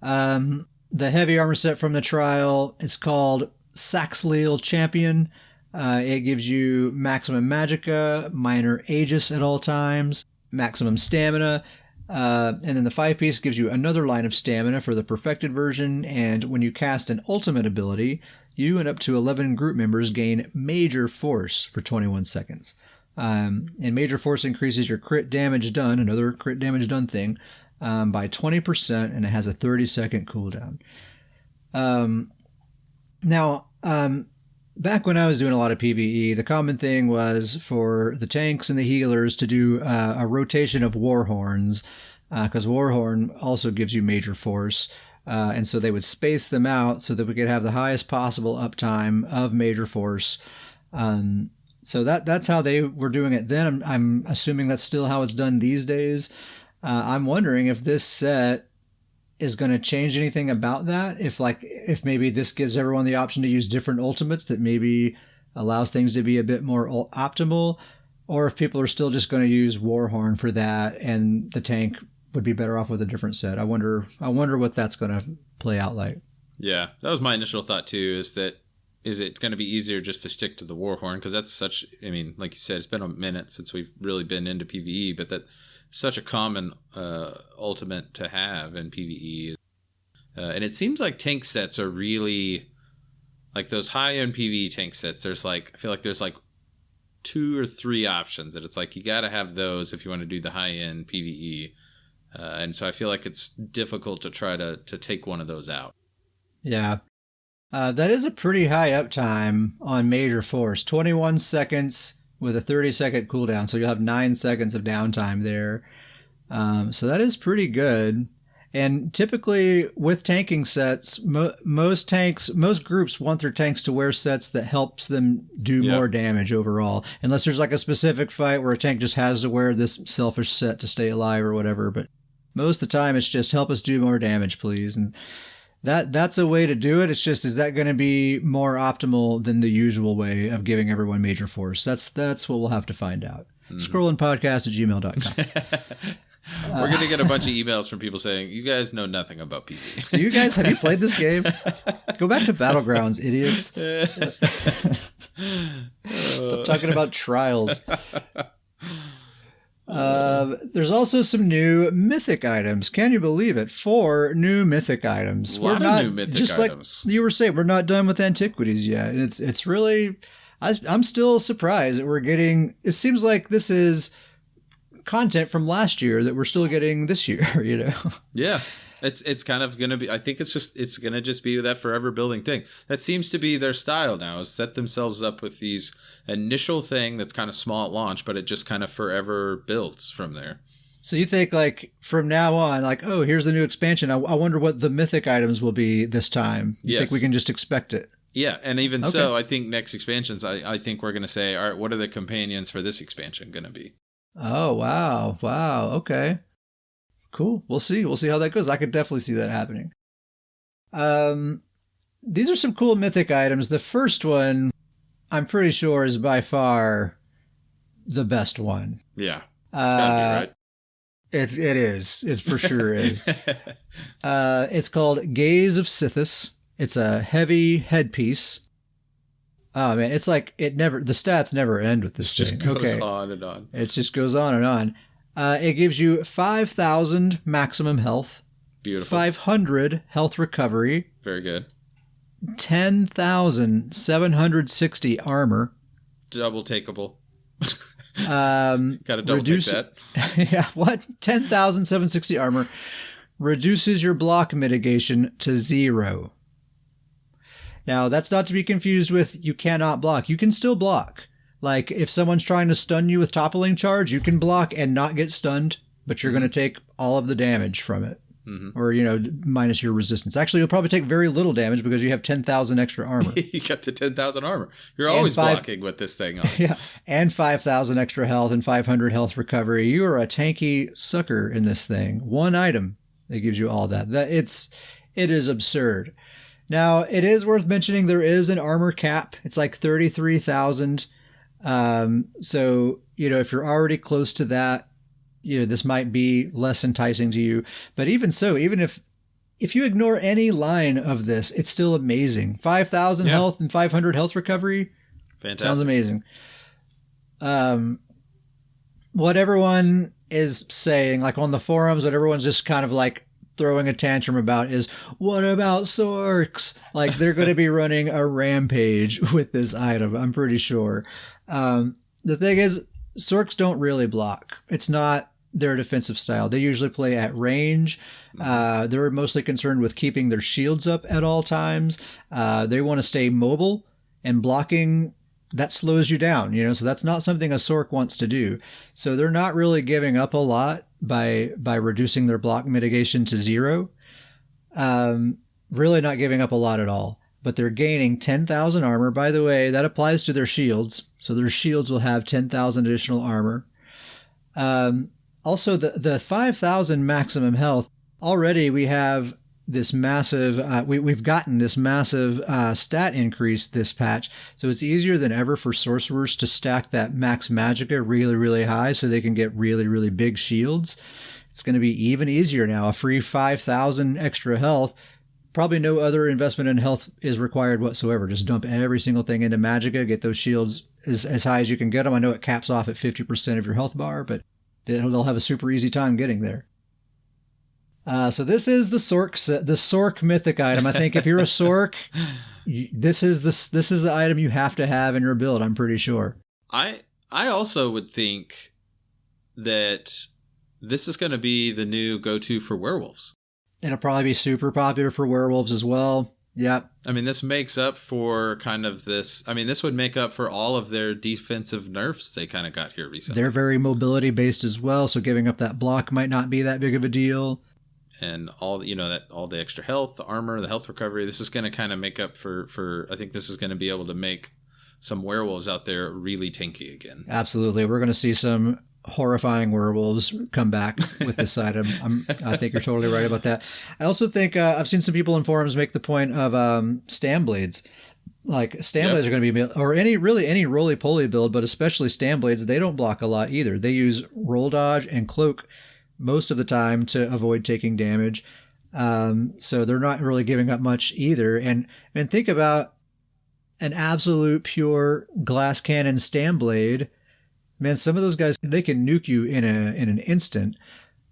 The heavy armor set from the trial, it's called Saxleal Champion. It gives you maximum magicka, minor aegis at all times, maximum stamina, and then the 5-piece gives you another line of stamina for the perfected version, and when you cast an ultimate ability, you and up to 11 group members gain major force for 21 seconds. And major force increases your crit damage done, another crit damage done thing, by 20%, and it has a 30-second cooldown. Now, back when I was doing a lot of PvE, the common thing was for the tanks and the healers to do a rotation of Warhorns, because Warhorn also gives you major force. And so they would space them out so that we could have the highest possible uptime of major force. So that's how they were doing it then. I'm assuming that's still how it's done these days. I'm wondering if this set is going to change anything about that. If maybe this gives everyone the option to use different ultimates that maybe allows things to be a bit more optimal, or if people are still just going to use Warhorn for that and the tank would be better off with a different set. I wonder what that's going to play out like. Yeah, that was my initial thought too, is it going to be easier just to stick to the Warhorn? Because that's like you said, it's been a minute since we've really been into PvE, but that's such a common ultimate to have in PvE. And it seems like tank sets are really, like those high-end PvE tank sets, I feel like there's like 2 or 3 options that it's like you got to have those if you want to do the high-end PvE. And so I feel like it's difficult to try to take one of those out. Yeah. That is a pretty high uptime on major force. 21 seconds with a 30-second cooldown, so you'll have 9 seconds of downtime there. So that is pretty good. And typically with tanking sets, most groups want their tanks to wear sets that helps them do more damage overall. Unless there's like a specific fight where a tank just has to wear this selfish set to stay alive or whatever. But most of the time it's just help us do more damage, please. And that's a way to do it. It's just, is that going to be more optimal than the usual way of giving everyone major force? That's what we'll have to find out. Scrollingpodcast@gmail.com. We're going to get a bunch of emails from people saying, you guys know nothing about PvE. Have you played this game? Go back to Battlegrounds, idiots. Stop talking about trials. There's also some new mythic items. Can you believe it? 4 new mythic items. A lot of new mythic items. Like you were saying, we're not done with antiquities yet. And it's really, I'm still surprised that we're getting, it seems like this is content from last year that we're still getting this year, Yeah. It's kind of gonna be. I think it's gonna just be that forever building thing. That seems to be their style now. Is set themselves up with these initial thing that's kind of small at launch, but it just kind of forever builds from there. So you think like from now on, like, oh, here's the new expansion. I wonder what the mythic items will be this time. You think we can just expect it? Yeah, and even so, I think next expansions, I think we're gonna say, all right, what are the companions for this expansion gonna be? Oh wow, okay. Cool. We'll see. We'll see how that goes. I could definitely see that happening. These are some cool mythic items. The first one, I'm pretty sure, is by far the best one. Yeah, it's gotta be right. It is. It for sure is. It's called Gaze of Sithis. It's a heavy headpiece. Oh man, it's like the stats never end with this thing. It just goes on and on. It just goes on and on. It gives you 5,000 maximum health. Beautiful. 500 health recovery. Very good. 10,760 armor. Double takeable. Gotta double take that. Yeah, what? 10,760 armor. Reduces your block mitigation to 0. Now, that's not to be confused with you cannot block. You can still block. Like, if someone's trying to stun you with toppling charge, you can block and not get stunned, but you're going to take all of the damage from it. Mm-hmm. Or, minus your resistance. Actually, you'll probably take very little damage because you have 10,000 extra armor. You got the 10,000 armor. You're always blocking with this thing on. Yeah, and 5,000 extra health and 500 health recovery. You are a tanky sucker in this thing. One item that gives you all that. It is absurd. Now, it is worth mentioning there is an armor cap. It's like 33,000. So, if you're already close to that, this might be less enticing to you. But even so, even if you ignore any line of this, it's still amazing. 5,000 health and 500 health recovery. Fantastic. Sounds amazing. What everyone is saying, like on the forums, what everyone's just kind of like throwing a tantrum about is, what about Sorks? Like, they're going to be running a rampage with this item, I'm pretty sure. The thing is, Sorks don't really block. It's not their defensive style. They usually play at range. They're mostly concerned with keeping their shields up at all times. They want to stay mobile, and blocking, that slows you down, so that's not something a Sork wants to do. So they're not really giving up a lot by reducing their block mitigation to 0. Really not giving up a lot at all. But they're gaining 10,000 armor. By the way, that applies to their shields. So their shields will have 10,000 additional armor. Also, the 5,000 maximum health, already we have this massive, we've gotten this massive stat increase this patch. So it's easier than ever for sorcerers to stack that max magicka really, really high so they can get really, really big shields. It's going to be even easier now. A free 5,000 extra health. Probably no other investment in health is required whatsoever. Just dump every single thing into magicka, get those shields as high as you can get them. I know it caps off at 50% of your health bar, but they'll have a super easy time getting there. So this is the Sork mythic item. I think if you're a Sork, this is the item you have to have in your build, I'm pretty sure. I also would think that this is going to be the new go-to for werewolves. It'll probably be super popular for werewolves as well. Yep. I mean, this makes up for kind of this. I mean, this would make up for all of their defensive nerfs they kind of got here recently. They're very mobility based as well, so giving up that block might not be that big of a deal. And all the extra health, the armor, the health recovery. This is going to kind of make up for. I think this is going to be able to make some werewolves out there really tanky again. Absolutely, we're going to see some horrifying werewolves come back with this item. I think you're totally right about that. I also think I've seen some people in forums make the point of stam blades. Like stam blades are going to be, or any roly-poly build, but especially stam blades, they don't block a lot either. They use roll dodge and cloak most of the time to avoid taking damage. So they're not really giving up much either. And think about an absolute pure glass cannon stam blade. Man, some of those guys, they can nuke you in an instant.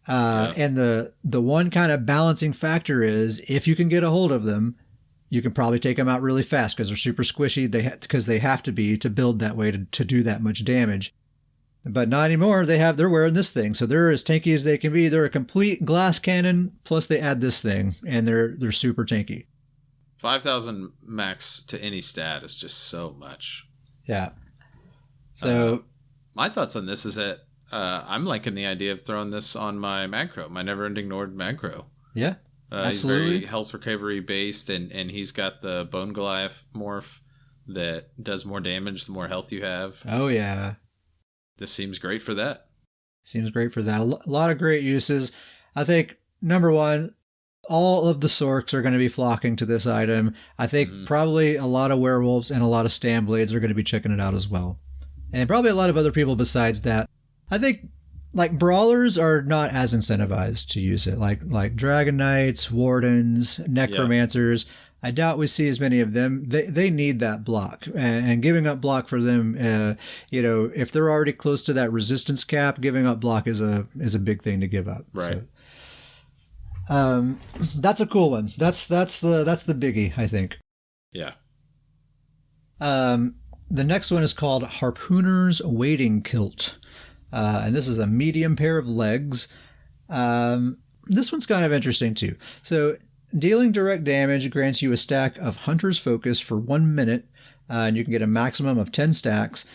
And the one kind of balancing factor is if you can get a hold of them, you can probably take them out really fast because they're super squishy. Because they have to be to build that way to do that much damage. But not anymore. They're wearing this thing, so they're as tanky as they can be. They're a complete glass cannon, plus they add this thing, and they're super tanky. 5,000 max to any stat is just so much. Yeah. So my thoughts on this is that I'm liking the idea of throwing this on my Magcro, my Never-Ending Nord Magcro. Yeah, absolutely. He's very health recovery based, and he's got the Bone Goliath morph that does more damage the more health you have. Oh, yeah. This seems great for that. Seems great for that. A lot of great uses. I think, number one, all of the Sorks are going to be flocking to this item. I think probably a lot of werewolves and a lot of Stam Blades are going to be checking it out as well. And probably a lot of other people besides that. I think like brawlers are not as incentivized to use it. Like Dragon Knights, Wardens, Necromancers. Yeah. I doubt we see as many of them. They need that block, and giving up block for them, if they're already close to that resistance cap, giving up block is a big thing to give up. Right. So, that's a cool one. That's the biggie, I think. Yeah. The next one is called Harpooner's Wading Kilt, and this is a medium pair of legs. This one's kind of interesting too. So, dealing direct damage grants you a stack of Hunter's Focus for 1 minute, and you can get a maximum of 10 stacks.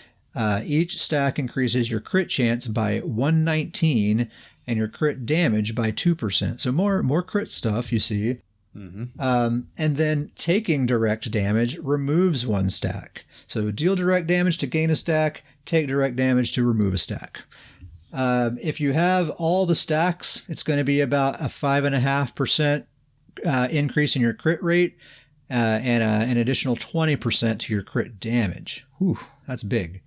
Each stack increases your crit chance by 119 and your crit damage by 2%. So more crit stuff, you see. Mm-hmm. And then taking direct damage removes 1 stack. So deal direct damage to gain a stack, take direct damage to remove a stack. If you have all the stacks, it's going to be about a 5.5% increase in your crit rate and an additional 20% to your crit damage. Whew, that's big.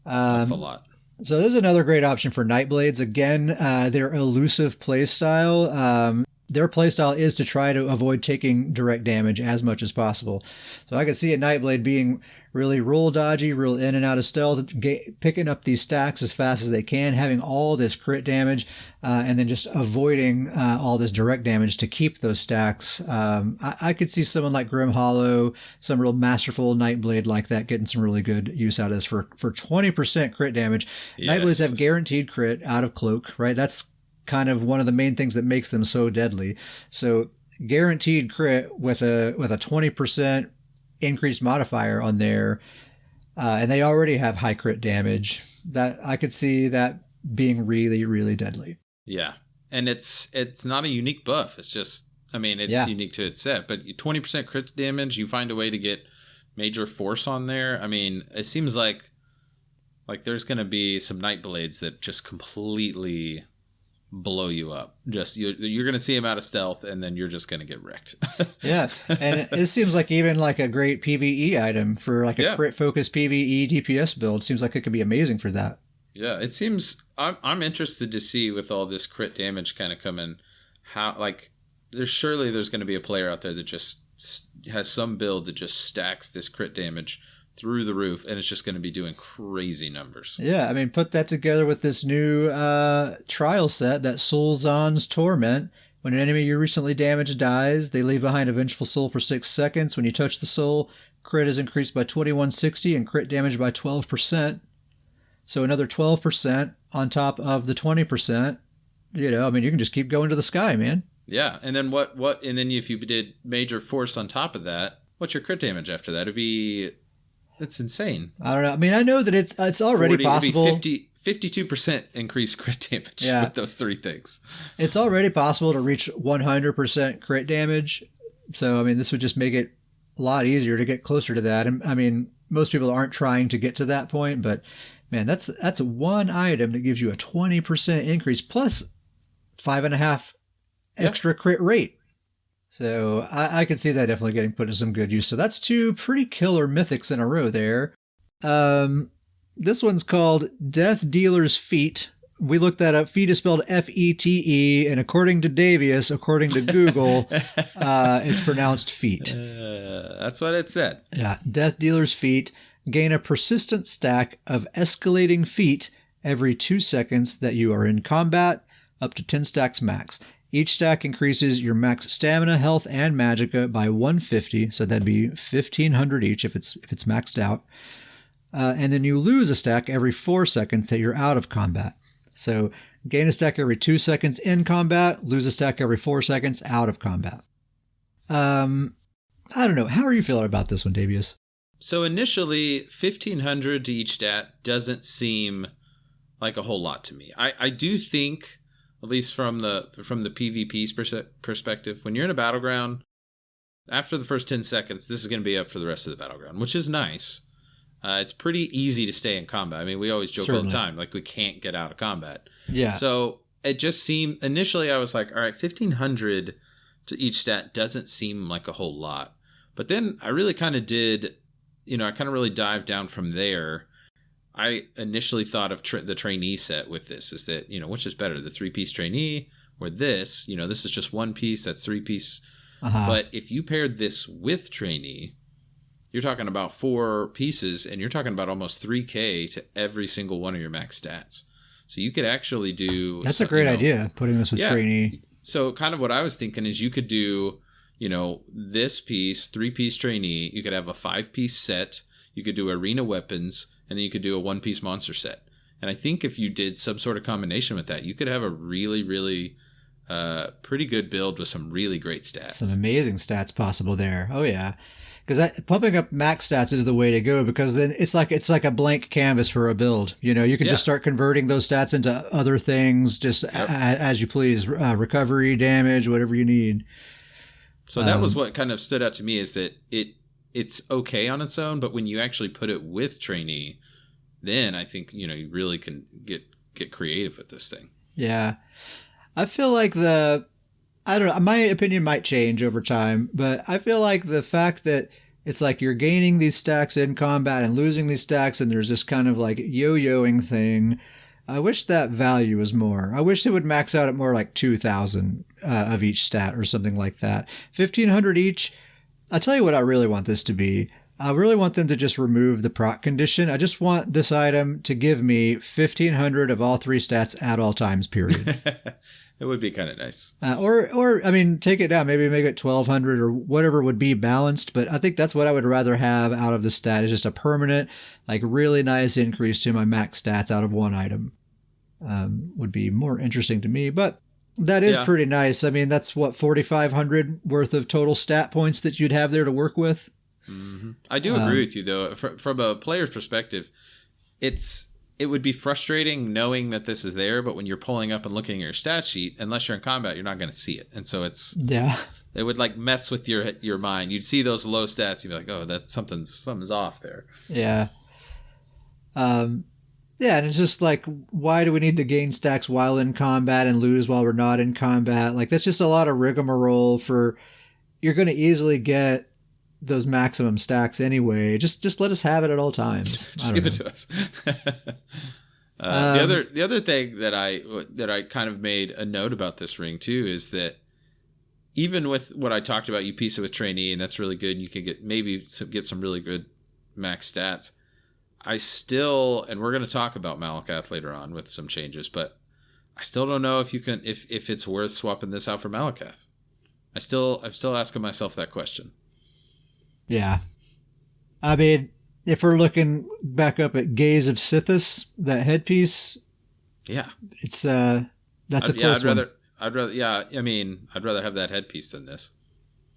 That's a lot. So this is another great option for Nightblades. Again, their elusive playstyle. Their playstyle is to try to avoid taking direct damage as much as possible. So I could see a Nightblade being really roll dodgy, real in and out of stealth, picking up these stacks as fast as they can, having all this crit damage, and then just avoiding all this direct damage to keep those stacks. I could see someone like Grim Hollow, some real masterful Nightblade like that, getting some really good use out of this for 20% crit damage. Yes. Nightblades have guaranteed crit out of Cloak, right? That's kind of one of the main things that makes them so deadly. So guaranteed crit with a 20% increased modifier on there, and they already have high crit damage. That I could see that being really, really deadly. Yeah, and it's not a unique buff. It's just, it's unique to its set. But 20% crit damage, you find a way to get major force on there. It seems like there's going to be some Nightblades that just completely blow you up. Just you're going to see him out of stealth, and then you're just going to get wrecked. Yeah, and it seems like even like a great PvE item for like a crit focused PvE DPS build. Seems like it could be amazing for that. Yeah, it seems. I'm interested to see with all this crit damage kind of coming, how there's going to be a player out there that just has some build that just stacks this crit damage through the roof, and it's just going to be doing crazy numbers. Yeah, put that together with this new trial set, that Soulzon's Torment. When an enemy you recently damaged dies, they leave behind a Vengeful Soul for 6 seconds. When you touch the soul, crit is increased by 2160 and crit damage by 12%. So another 12% on top of the 20%. You can just keep going to the sky, man. Yeah, and then and then if you did major force on top of that, what's your crit damage after that? It's insane. I don't know. I know that it's already possible. 52% increased crit damage with those 3 things. It's already possible to reach 100% crit damage. So, this would just make it a lot easier to get closer to that. And most people aren't trying to get to that point, but man, that's one item that gives you a 20% increase plus 5.5 extra crit rate. So I could see that definitely getting put to some good use. So that's 2 pretty killer mythics in a row there. This one's called Death Dealer's Feet. We looked that up. Feet is spelled Fete, and according to Davius, according to Google, it's pronounced feet. That's what it said. Yeah, Death Dealer's Feet. Gain a persistent stack of escalating feet every 2 seconds that you are in combat, up to 10 stacks max. Each stack increases your max stamina, health, and magicka by 150, so that'd be 1,500 each if it's maxed out. and then you lose a stack every 4 seconds that you're out of combat. So gain a stack every 2 seconds in combat, lose a stack every 4 seconds out of combat. I don't know. How are you feeling about this one, Davius? So initially, 1,500 to each stat doesn't seem like a whole lot to me. I do think, at least from the PvP's perspective, when you're in a battleground, after the first 10 seconds, this is going to be up for the rest of the battleground, which is nice. It's pretty easy to stay in combat. I mean, we always joke all the time, like we can't get out of combat. Yeah. So it just seemed, initially I was like, all right, 1,500 to each stat doesn't seem like a whole lot. But then I really kind of did, I kind of really dived down from there. I initially thought of the trainee set with this, is that, which is better, the 3-piece trainee or this? This is just 1 piece, that's 3-piece. But if you paired this with trainee, you're talking about 4 pieces, and you're talking about almost 3K to every single one of your max stats. So you could actually do... That's a great idea, putting this with trainee. So kind of what I was thinking is you could do, this piece, 3-piece trainee. You could have a 5-piece set. You could do arena weapons, and then you could do a 1-piece monster set. And I think if you did some sort of combination with that, you could have a really, really pretty good build with some really great stats. Some amazing stats possible there. Oh, yeah. Because pumping up max stats is the way to go, because then it's like a blank canvas for a build. You can just start converting those stats into other things, just as you please. Recovery, damage, whatever you need. So that was what kind of stood out to me, is that it's okay on its own, but when you actually put it with trainee, then I think you really can get creative with this thing. Yeah, I feel like I don't know, my opinion might change over time, but I feel like the fact that it's like you're gaining these stacks in combat and losing these stacks, and there's this kind of like yo-yoing thing. I wish that value was more. I wish it would max out at more like 2,000 of each stat or something like that. 1,500 each. I'll tell you what I really want this to be. I really want them to just remove the proc condition. I just want this item to give me 1,500 of all 3 stats at all times, period. It would be kind of nice. Or I mean, take it down. Maybe make it 1,200 or whatever would be balanced. But I think that's what I would rather have out of the stat, is just a permanent, like really nice increase to my max stats out of one item. Would be more interesting to me. But that is pretty nice. I mean, that's what, 4,500 worth of total stat points that you'd have there to work with. Mm-hmm. I do agree with you, though. From a player's perspective, it would be frustrating knowing that this is there, but when you're pulling up and looking at your stat sheet, unless you're in combat, you're not going to see it. And so it would like mess with your mind. You'd see those low stats, you'd be like, oh, that's something's off there. Yeah. Yeah, and it's just like, why do we need to gain stacks while in combat and lose while we're not in combat? Like, that's just a lot of rigmarole for, you're going to easily get those maximum stacks anyway. Just let us have it at all times. Just give it to us. The other thing that I kind of made a note about this ring too is that even with what I talked about, you piece it with trainee, and that's really good. You can get some really good max stats. I still, and we're going to talk about Malacath later on with some changes, but I still don't know if it's worth swapping this out for Malacath. I'm still asking myself that question. Yeah. I mean, if we're looking back up at Gaze of Sithis, that headpiece, it's that's a close one. I'd rather have that headpiece than this.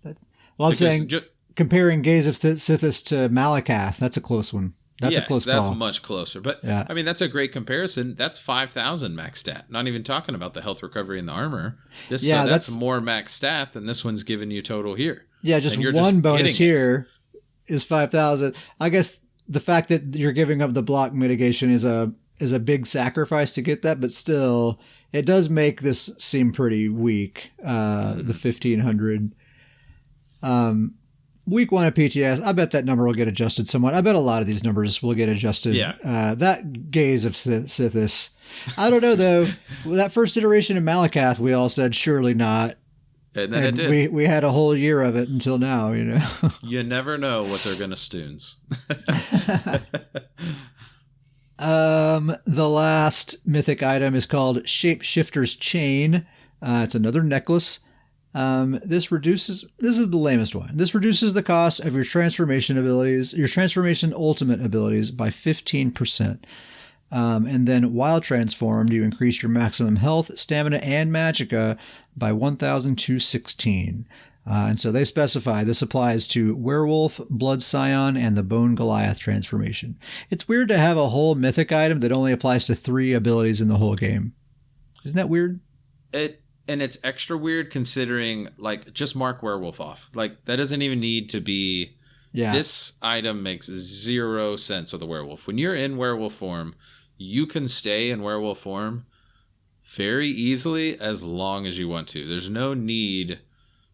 Well, I'm saying comparing Gaze of Sithis to Malacath, that's a close one. That's a close call. That's much closer. But I mean, that's a great comparison. That's 5,000 max stat. Not even talking about the health recovery and the armor. That's more max stat than this one's giving you total here. Yeah, just one bonus here is 5,000. I guess the fact that you're giving up the block mitigation is a big sacrifice to get that, but still, it does make this seem pretty weak. The 1,500. Week 1 of PTS, I bet that number will get adjusted somewhat. I bet a lot of these numbers will get adjusted. Yeah. That Gaze of Sithis. I don't know, though. That first iteration of Malacath, we all said, surely not. And then it did. We had a whole year of it until now, You never know what they're going to stoons. The last mythic item is called Shapeshifter's Chain. It's another necklace. This is the lamest one. This reduces the cost of your transformation abilities, your transformation ultimate abilities by 15%. And then while transformed, you increase your maximum health, stamina, and magicka by 1,216. And so they specify this applies to Werewolf, Blood Scion, and the Bone Goliath transformation. It's weird to have a whole mythic item that only applies to 3 abilities in the whole game. Isn't that weird? And it's extra weird considering, like, just mark Werewolf off. Like, that doesn't even need to be... Yeah. This item makes 0 sense with a werewolf. When you're in werewolf form, you can stay in werewolf form very easily as long as you want to. There's no need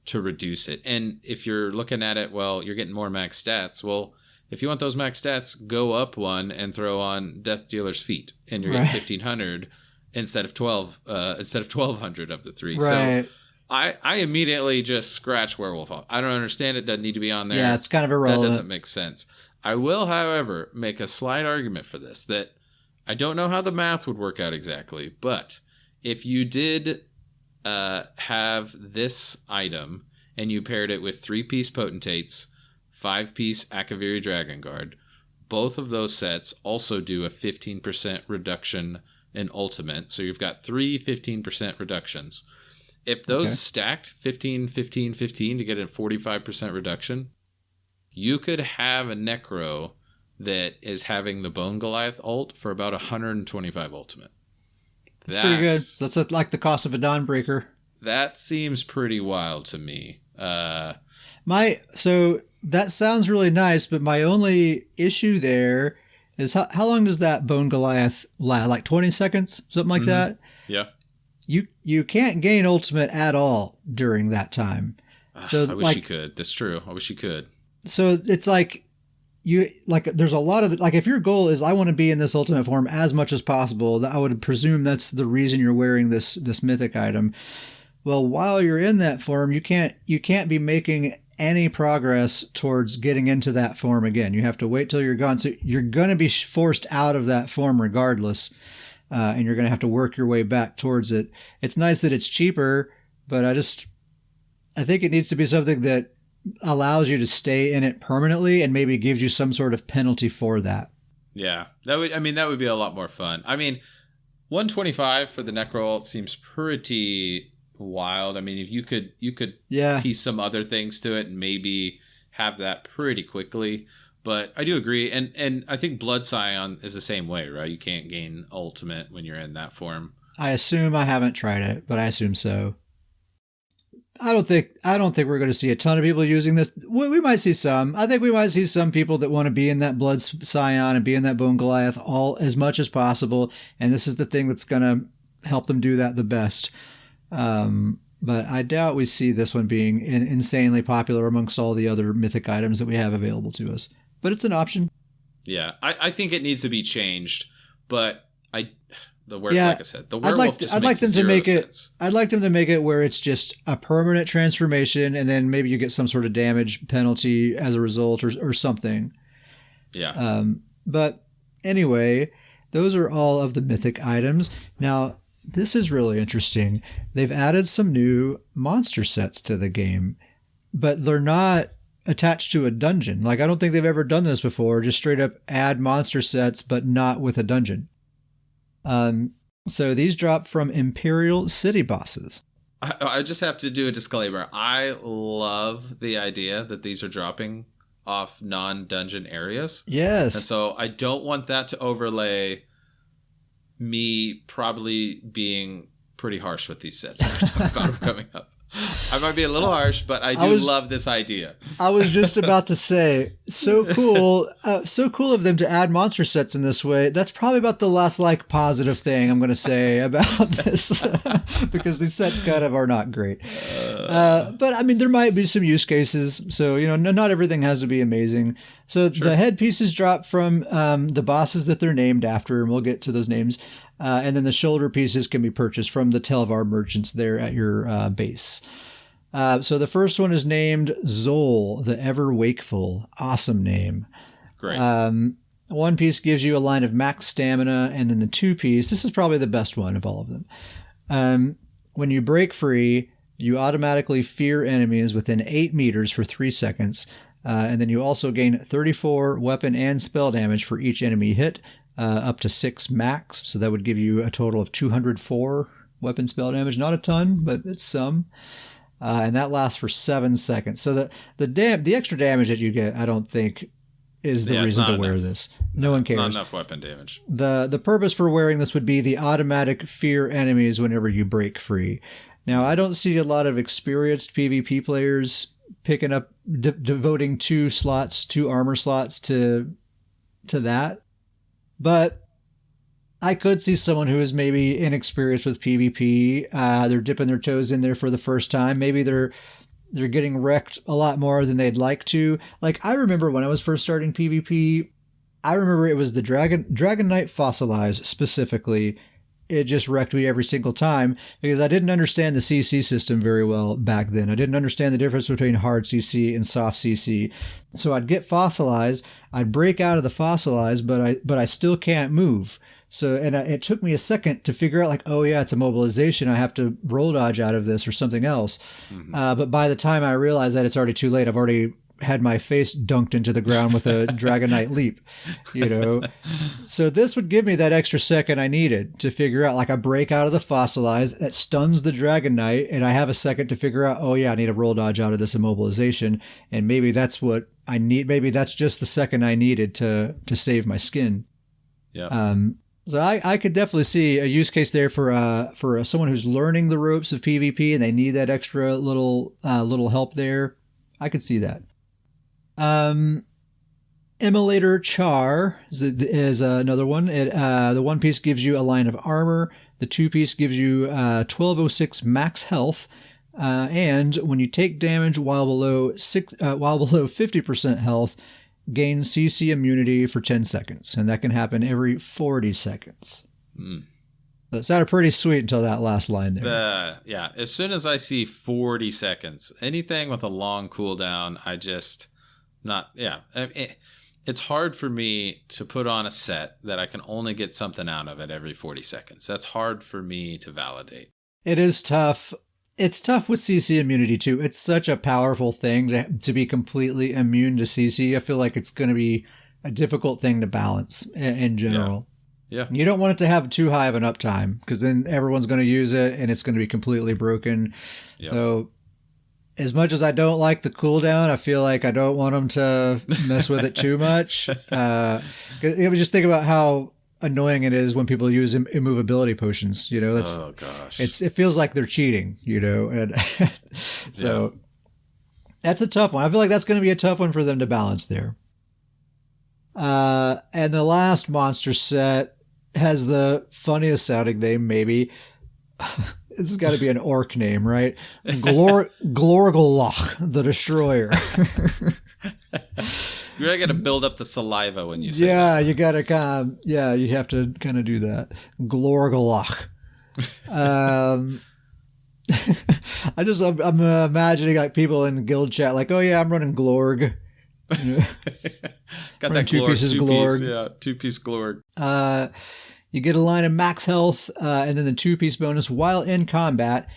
to reduce it. And if you're looking at it, well, you're getting more max stats. Well, if you want those max stats, go up one and throw on Death Dealer's Feet, and you're getting 1,500 instead of 1,200 of the 3. Right. So I immediately just scratch Werewolf off. I don't understand it. Doesn't need to be on there. Yeah, it's kind of irrelevant. That doesn't make sense. I will, however, make a slight argument for this, that I don't know how the math would work out exactly, but if you did have this item and you paired it with 3-piece Potentates, 5-piece Akaviri Dragon Guard, both of those sets also do a 15% reduction in ultimate. So you've got 3 15% reductions. If those stacked 15, 15, 15 to get a 45% reduction, you could have a Necro that is having the Bone Goliath ult for about 125 ultimate. That's pretty good. So that's like the cost of a Dawnbreaker. That seems pretty wild to me. So that sounds really nice, but my only issue there is how long does that Bone Goliath last? Like 20 seconds? Something like that? Yeah. You can't gain ultimate at all during that time. So I wish you could. That's true. I wish you could. So it's like there's a lot of, like, if your goal is I want to be in this ultimate form as much as possible, I would presume that's the reason you're wearing this mythic item. Well, while you're in that form, you can't be making any progress towards getting into that form again. You have to wait till you're gone. So you're going to be forced out of that form regardless. And you're going to have to work your way back towards it. It's nice that it's cheaper, but I think it needs to be something that allows you to stay in it permanently and maybe gives you some sort of penalty for that. Yeah, that would be a lot more fun. I mean, 125 for the Necro ult seems pretty wild. I mean, if you could piece some other things to it and maybe have that pretty quickly. But I do agree, and I think Blood Scion is the same way, right? You can't gain ultimate when you're in that form. I assume, I haven't tried it, but I assume so. I don't think we're going to see a ton of people using this. We might see some. I think we might see some people that want to be in that Blood Scion and be in that Bone Goliath all as much as possible, and this is the thing that's going to help them do that the best. But I doubt we see this one being insanely popular amongst all the other mythic items that we have available to us. But it's an option. Yeah, I think it needs to be changed, but like I said, the werewolf I'd like them to make it where it's just a permanent transformation, and then maybe you get some sort of damage penalty as a result, or something. Yeah. But anyway, those are all of the mythic items. Now, this is really interesting. They've added some new monster sets to the game, but they're not attached to a dungeon. Like, I don't think they've ever done this before. Just straight up add monster sets, but not with a dungeon. So these drop from Imperial City bosses. I just have to do a disclaimer. I love the idea that these are dropping off non-dungeon areas. Yes. And so I don't want that to overlay me probably being pretty harsh with these sets when we talk about them coming up. I might be a little harsh, but I love this idea. I was just about to say, so cool of them to add monster sets in this way. That's probably about the last positive thing I'm going to say about this, because these sets kind of are not great. But I mean, there might be some use cases. So, not everything has to be amazing. So sure. The headpieces drop from the bosses that they're named after, and we'll get to those names. And then the shoulder pieces can be purchased from the Telvar merchants there at your base. So the first one is named Zol, the Ever Wakeful. Awesome name. Great. One piece gives you a line of max stamina, and then the 2-piece, this is probably the best one of all of them. When you break free, You automatically fear enemies within 8 meters for 3 seconds. And then you also gain 34 weapon and spell damage for each enemy hit, up to 6 max. So that would give you a total of 204 weapon spell damage. Not a ton, but it's some. And that lasts for 7 seconds. So the extra damage that you get, I don't think, is the reason to wear this. No one cares. It's not enough weapon damage. The purpose for wearing this would be the automatic fear enemies whenever you break free. Now, I don't see a lot of experienced PvP players picking up, devoting 2 armor slots to that. But I could see someone who is maybe inexperienced with PvP. They're dipping their toes in there for the first time. Maybe they're getting wrecked a lot more than they'd like to. Like, I remember when I was first starting PvP, I remember it was the Dragon Knight Fossilized specifically. It just wrecked me every single time because I didn't understand the CC system very well back then. I didn't understand the difference between hard CC and soft CC. So I'd get fossilized, I'd break out of the fossilized, but I still can't move. So, and it took me a second to figure out, like, oh yeah, it's a mobilization. I have to roll dodge out of this or something else. Mm-hmm. But by the time I realized that, it's already too late. I've already had my face dunked into the ground with a Dragon Knight leap, So this would give me that extra second I needed to figure out, like, I break out of the fossilized, that stuns the Dragon Knight, and I have a second to figure out, oh yeah, I need a roll dodge out of this immobilization, and maybe that's what I need. Maybe that's just the second I needed to save my skin. Yeah. So I could definitely see a use case there for someone who's learning the ropes of PvP and they need that extra little help there. I could see that. Immolator Char is another one. The 1 piece gives you a line of armor. The 2 piece gives you 1206 max health. And when you take damage while below 50% health, gain CC immunity for 10 seconds. And that can happen every 40 seconds. That sounded pretty sweet until that last line there. Yeah. As soon as I see 40 seconds, anything with a long cooldown, I just... It's hard for me to put on a set that I can only get something out of it every 40 seconds. That's hard for me to validate. It is tough. It's tough with CC immunity too. It's such a powerful thing to be completely immune to CC. I feel like it's going to be a difficult thing to balance in general. Yeah. You don't want it to have too high of an uptime because then everyone's going to use it and it's going to be completely broken. Yep. So as much as I don't like the cooldown, I feel like I don't want them to mess with it too much. Just think about how annoying it is when people use immovability potions. Oh gosh, it feels like they're cheating. And so that's a tough one. I feel like that's going to be a tough one for them to balance there. And the last monster set has the funniest sounding name, maybe. It's got to be an orc name, right? Glorgoloch, the Destroyer. You really got to build up the saliva when you say that. You got to you have to kind of do that. Glorgoloch. I'm imagining like people in guild chat like, oh yeah, I'm running Glorg. Got that 2 pieces Glorg. 2-piece Glorg. You get a line of max health, and then the 2-piece bonus while in combat.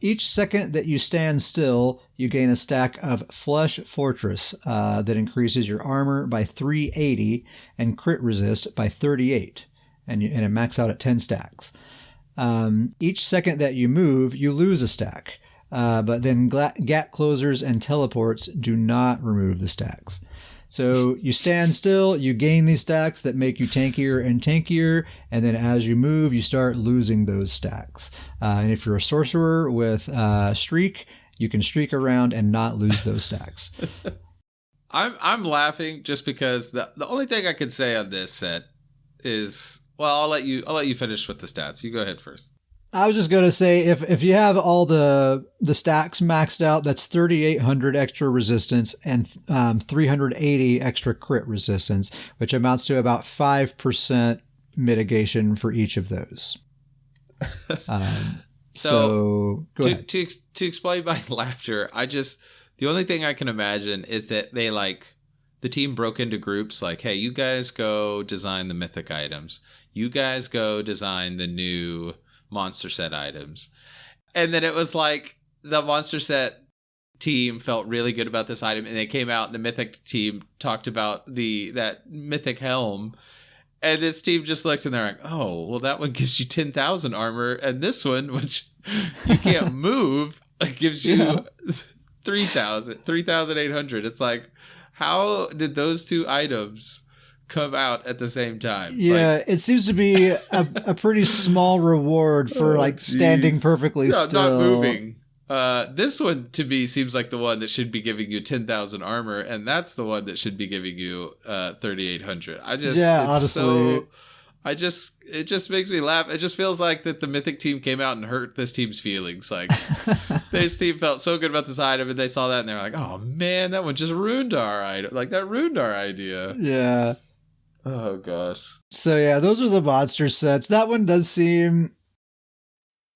Each second that you stand still, you gain a stack of Flesh Fortress that increases your armor by 380 and crit resist by 38, and it max out at 10 stacks. Each second that you move, you lose a stack, but then gap closers and teleports do not remove the stacks. So you stand still, you gain these stacks that make you tankier and tankier, and then as you move, you start losing those stacks. And if you're a sorcerer with streak, you can streak around and not lose those stacks. I'm laughing just because the only thing I could say on this set is, well, I'll let you finish with the stats. You go ahead first. I was just going to say, if you have all the stacks maxed out, that's 3,800 extra resistance and 380 extra crit resistance, which amounts to about 5% mitigation for each of those. So go ahead. To explain my laughter, the only thing I can imagine is that the team broke into groups like, hey, you guys go design the mythic items. You guys go design the new monster set items. And then it was like the monster set team felt really good about this item, and they came out and the mythic team talked about that mythic helm, and this team just looked and they're like, oh, well, that one gives you 10,000 armor, and this one, which you can't move, gives you 3,800. It's like, how did those two items come out at the same time? Yeah, like, it seems to be a pretty small reward for standing perfectly still. Not moving. This one to me seems like the one that should be giving you 10,000 armor, and that's the one that should be giving you 3,800. Honestly, it just makes me laugh. It just feels like that the Mythic team came out and hurt this team's feelings. Like this team felt so good about this item, and they saw that and they're like, "Oh man, that one just ruined our item. Like that ruined our idea." Yeah. Oh gosh. So yeah, those are the monster sets. That one does seem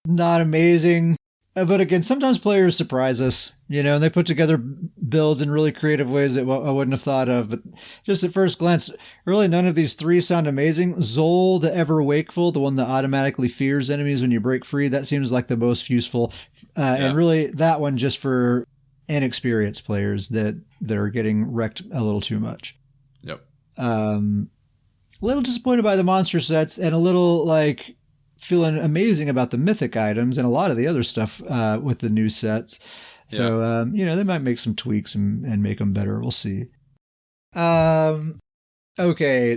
not amazing. But again, sometimes players surprise us, and they put together builds in really creative ways that I wouldn't have thought of. But just at first glance, really none of these three sound amazing. Zol, the Ever Wakeful, the one that automatically fears enemies when you break free, that seems like the most useful. And really, that one just for inexperienced players that are getting wrecked a little too much. Yep. A little disappointed by the monster sets and a little feeling amazing about the mythic items and a lot of the other stuff with the new sets. So, they might make some tweaks and make them better. We'll see. Okay,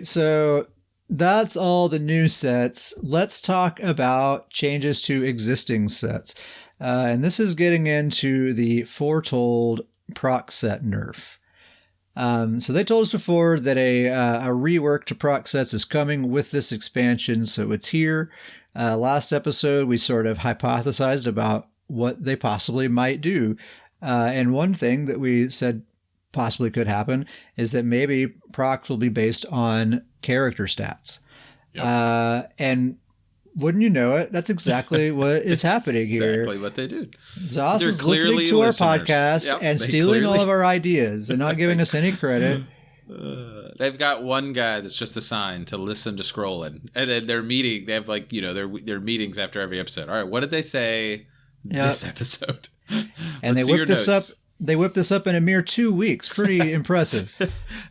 so that's all the new sets. Let's talk about changes to existing sets. And this is getting into the foretold proc set nerf. So they told us before that a rework to proc sets is coming with this expansion, so it's here. Last episode, we sort of hypothesized about what they possibly might do. And one thing that we said possibly could happen is that maybe procs will be based on character stats. Yep. And wouldn't you know it, that's exactly what is happening here. Exactly what they did. Zoss is listening to our podcast and stealing all of our ideas and not giving us any credit. They've got one guy that's just assigned to listen to scrolling, and then their meeting. They have their meetings after every episode. All right, what did they say this episode? And they whipped this up. They whipped this up in a mere 2 weeks. Pretty impressive.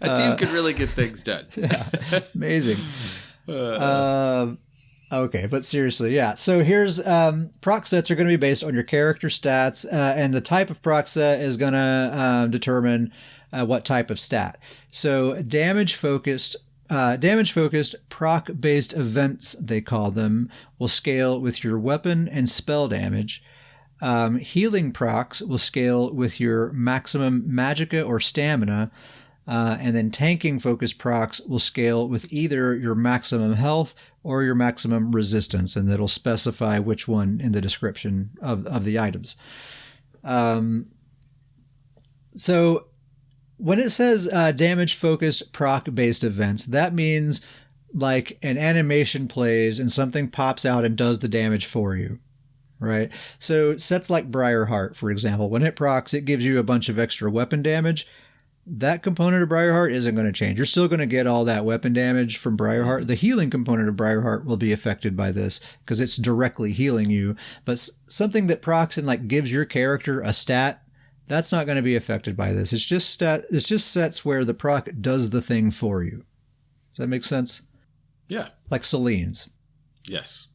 A team could really get things done. Yeah, amazing. Okay, but seriously, yeah. So here's proc sets are going to be based on your character stats, and the type of proc set is going to determine what type of stat. So damage-focused proc-based events, they call them, will scale with your weapon and spell damage. Healing procs will scale with your maximum magicka or stamina. And then tanking-focused procs will scale with either your maximum health or your maximum resistance, and it'll specify which one in the description of the items. So when it says damage-focused proc-based events, that means like an animation plays and something pops out and does the damage for you, right? So sets like Briarheart, for example, when it procs, it gives you a bunch of extra weapon damage. That component of Briarheart isn't going to change. You're still going to get all that weapon damage from Briarheart. The healing component of Briarheart will be affected by this because it's directly healing you. But something that procs and gives your character a stat, that's not going to be affected by this. It's just sets where the proc does the thing for you. Does that make sense? Yeah. Like Celine's. Yes.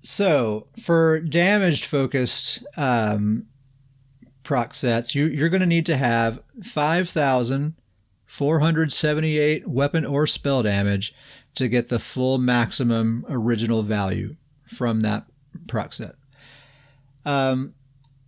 So for damaged focused proc sets, you're going to need to have 5,478 weapon or spell damage to get the full maximum original value from that proc set.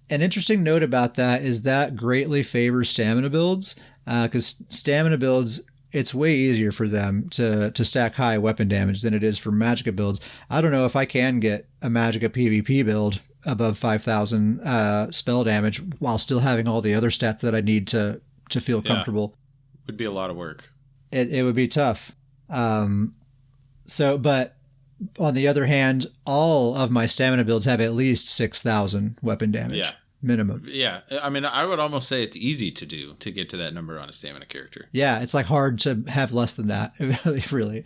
An interesting note about that is that greatly favors stamina builds, because stamina builds, it's way easier for them to stack high weapon damage than it is for Magicka builds. I don't know if I can get a Magicka PvP build above 5,000 spell damage while still having all the other stats that I need to feel comfortable. Would be a lot of work. It would be tough. But on the other hand, all of my stamina builds have at least 6,000 weapon damage. Yeah. minimum. Yeah, I mean, I would almost say it's easy to do to get to that number on a stamina character. Yeah, it's like hard to have less than that, really.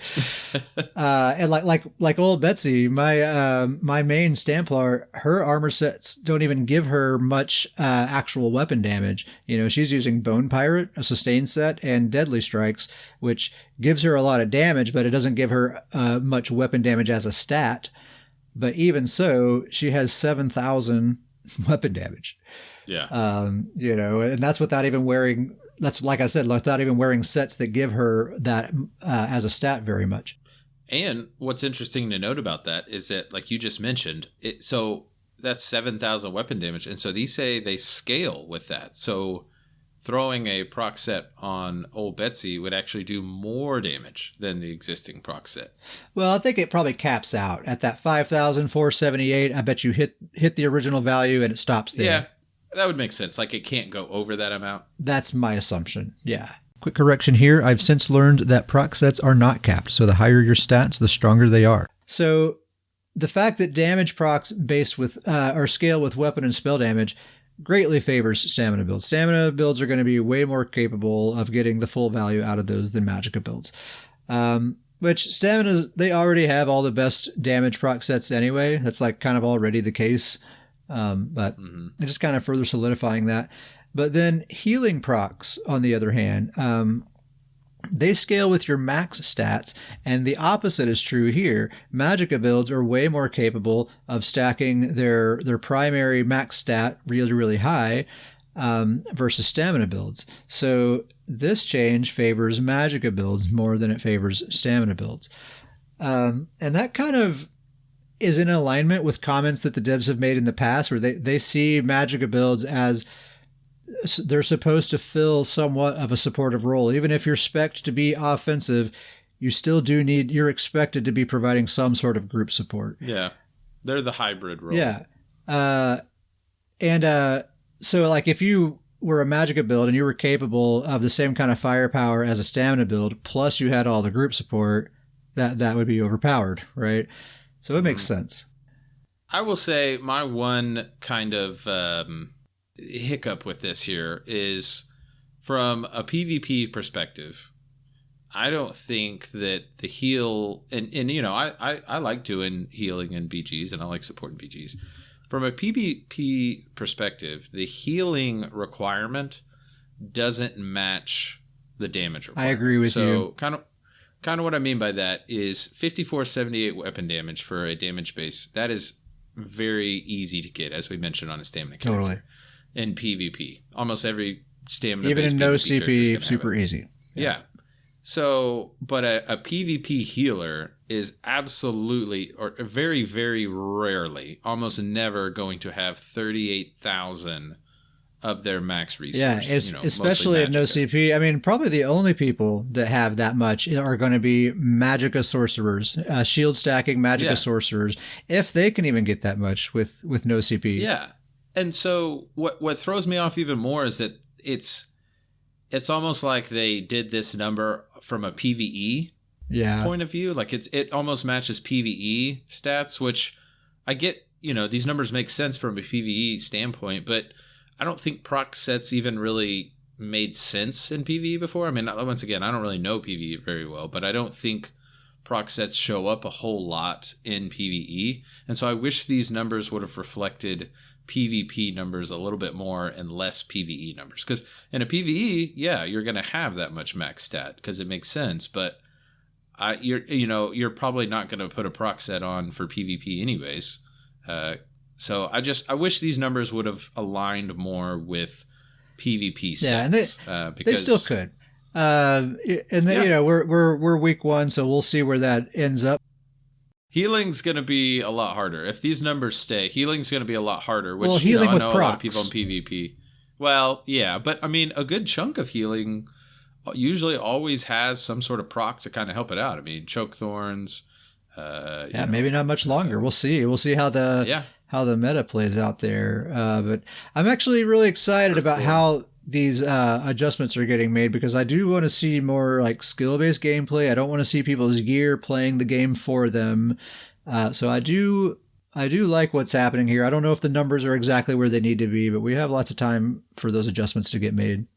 And like old Betsy, my main Stamplar, her armor sets don't even give her much actual weapon damage. You know, she's using Bone Pirate, a sustain set, and Deadly Strikes, which gives her a lot of damage, but it doesn't give her much weapon damage as a stat. But even so, she has 7,000 weapon damage. Yeah. You know, and that's without even wearing, that's like I said, without even wearing sets that give her that as a stat very much. And what's interesting to note about that is that, like you just mentioned, so that's 7,000 weapon damage. And so these say they scale with that. So throwing a proc set on old Betsy would actually do more damage than the existing proc set. Well, I think it probably caps out at that 5,478. I bet you hit the original value and it stops there. Yeah, that would make sense. Like, it can't go over that amount. That's my assumption. Yeah. Quick correction here. I've since learned that proc sets are not capped. So the higher your stats, the stronger they are. So the fact that damage procs based with or scale with weapon and spell damage greatly favors stamina builds. Stamina builds are going to be way more capable of getting the full value out of those than Magicka builds. Which stamina, they already have all the best damage proc sets anyway. That's like kind of already the case. But it's just kind of further solidifying that. But then healing procs, on the other hand, they scale with your max stats, and the opposite is true here. Magicka builds are way more capable of stacking their primary max stat really, really high versus stamina builds. So this change favors Magicka builds more than it favors stamina builds. And that kind of is in alignment with comments that the devs have made in the past, where they see Magicka builds as they're supposed to fill somewhat of a supportive role. Even if you're spec'd to be offensive, you're expected to be providing some sort of group support. Yeah. They're the hybrid role. Yeah. So like if you were a Magicka build and you were capable of the same kind of firepower as a stamina build, plus you had all the group support, that would be overpowered, right? So it makes sense. I will say my one kind of hiccup with this here is, from a PvP perspective, I don't think that the heal and you know, I like doing healing in BGs and I like supporting BGs. From a PvP perspective, the healing requirement doesn't match the damage requirement. I agree with you. So kind of what I mean by that is 5478 weapon damage for a damage base. That is very easy to get, as we mentioned, on a stamina character. Totally. In PvP, almost every stamina, even in no CP, super easy. Yeah. So, but a PvP healer is absolutely, or very, very rarely, almost never going to have 38,000 of their max resources. Yeah, especially in no CP. I mean, probably the only people that have that much are going to be Magicka sorcerers, shield stacking Magicka sorcerers, if they can even get that much with no CP. Yeah. And so what throws me off even more is that it's almost like they did this number from a PvE point of view. Like it almost matches PvE stats, which I get, you know, these numbers make sense from a PvE standpoint, but I don't think proc sets even really made sense in PvE before. I mean, once again, I don't really know PvE very well, but I don't think proc sets show up a whole lot in PvE. And so I wish these numbers would have reflected PvP numbers a little bit more and less PvE numbers. Because in a PvE, yeah, you're going to have that much max stat because it makes sense. But you're probably not going to put a proc set on for PvP anyways. So I wish these numbers would have aligned more with PvP stats. Yeah, and they still could. You know, we're week 1, so we'll see where that ends up. Healing's going to be a lot harder. If these numbers stay, healing's going to be a lot harder. Which, healing with I know procs. A lot of people in PvP. Well, yeah, but I mean, a good chunk of healing usually always has some sort of proc to kind of help it out. I mean, choke thorns. Maybe not much longer. We'll see. We'll see how the meta plays out there. But I'm actually really excited about how these adjustments are getting made, because I do want to see more like skill-based gameplay. I don't want to see people's gear playing the game for them. So I do I do like what's happening here. I don't know if the numbers are exactly where they need to be, but we have lots of time for those adjustments to get made.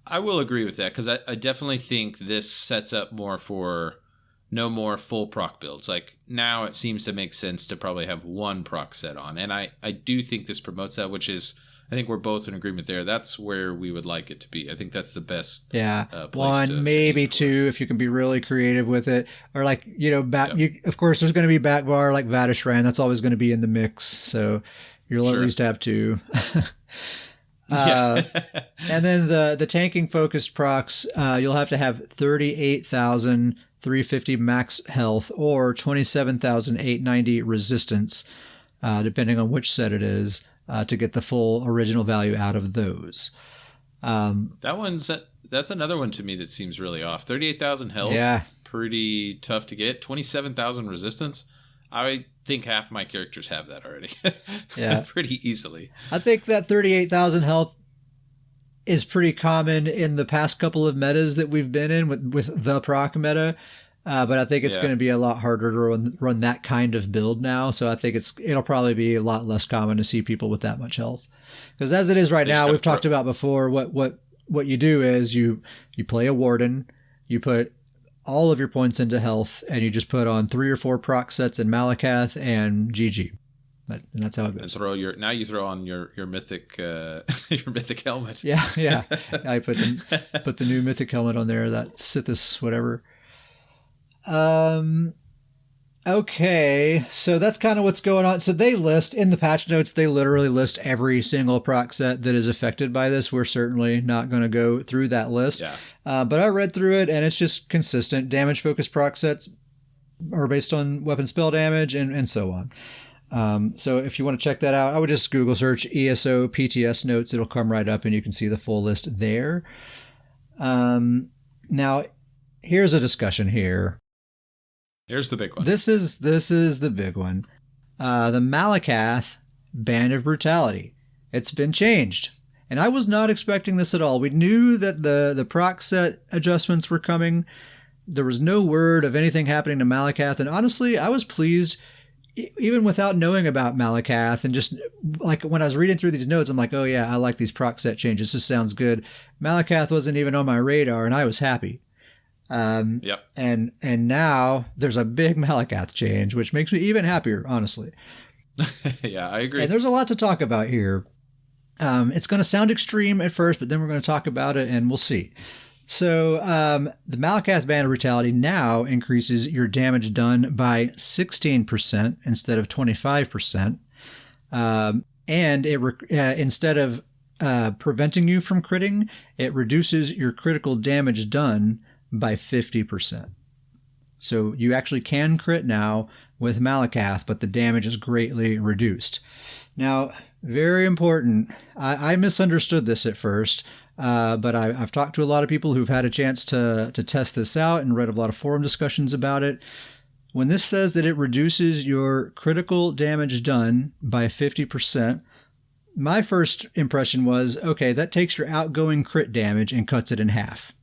I will agree with that because I definitely think this sets up more for no more full proc builds. Like now it seems to make sense to probably have one proc set on. And I do think this promotes that, which is, I think we're both in agreement there. That's where we would like it to be. I think that's the best. Yeah. Place One, maybe two, if you can be really creative with it. Or like, of course, there's going to be back bar like Vadishran. That's always going to be in the mix. So you'll at least have two. And then the tanking focused procs, you'll have to have 38,350 max health or 27,890 resistance, depending on which set it is, to get the full original value out of those. That's another one to me that seems really off. 38,000 health, pretty tough to get. 27,000 resistance. I think half my characters have that already. Pretty easily. I think that 38,000 health is pretty common in the past couple of metas that we've been in with the proc meta. But I think it's going to be a lot harder to run that kind of build now. So I think it'll probably be a lot less common to see people with that much health. Because as it is right now, we've talked about before, what you do is you play a warden, you put all of your points into health, and you just put on 3 or 4 proc sets in Malacath and GG. And that's how it goes. And you throw on your mythic your mythic helmet. Yeah. I put the new mythic helmet on there, that Sithis whatever. Okay, so that's kind of what's going on. So they list in the patch notes, they literally list every single proc set that is affected by this. We're certainly not going to go through that list. Yeah. But I read through it and it's just consistent. Damage focused proc sets are based on weapon spell damage and so on. So if you want to check that out, I would just Google search ESO PTS notes. It'll come right up and you can see the full list there. Now here's a discussion here. Here's the big one. This is the big one. The Malacath Band of Brutality. It's been changed. And I was not expecting this at all. We knew that the proc set adjustments were coming. There was no word of anything happening to Malacath. And honestly, I was pleased, even without knowing about Malacath. And just like when I was reading through these notes, I'm like, oh yeah, I like these proc set changes. This sounds good. Malacath wasn't even on my radar, and I was happy. And now there's a big Malacath change, which makes me even happier, honestly. Yeah, I agree. And there's a lot to talk about here. It's going to sound extreme at first, but then we're going to talk about it and we'll see. So the Malacath Band of Brutality now increases your damage done by 16% instead of 25%. And instead of preventing you from critting, it reduces your critical damage done by 50%. So you actually can crit now with Malacath, but the damage is greatly reduced. Now, very important, I misunderstood this at first, but I've talked to a lot of people who've had a chance to test this out and read a lot of forum discussions about it. When this says that it reduces your critical damage done by 50%, my first impression was, okay, that takes your outgoing crit damage and cuts it in half.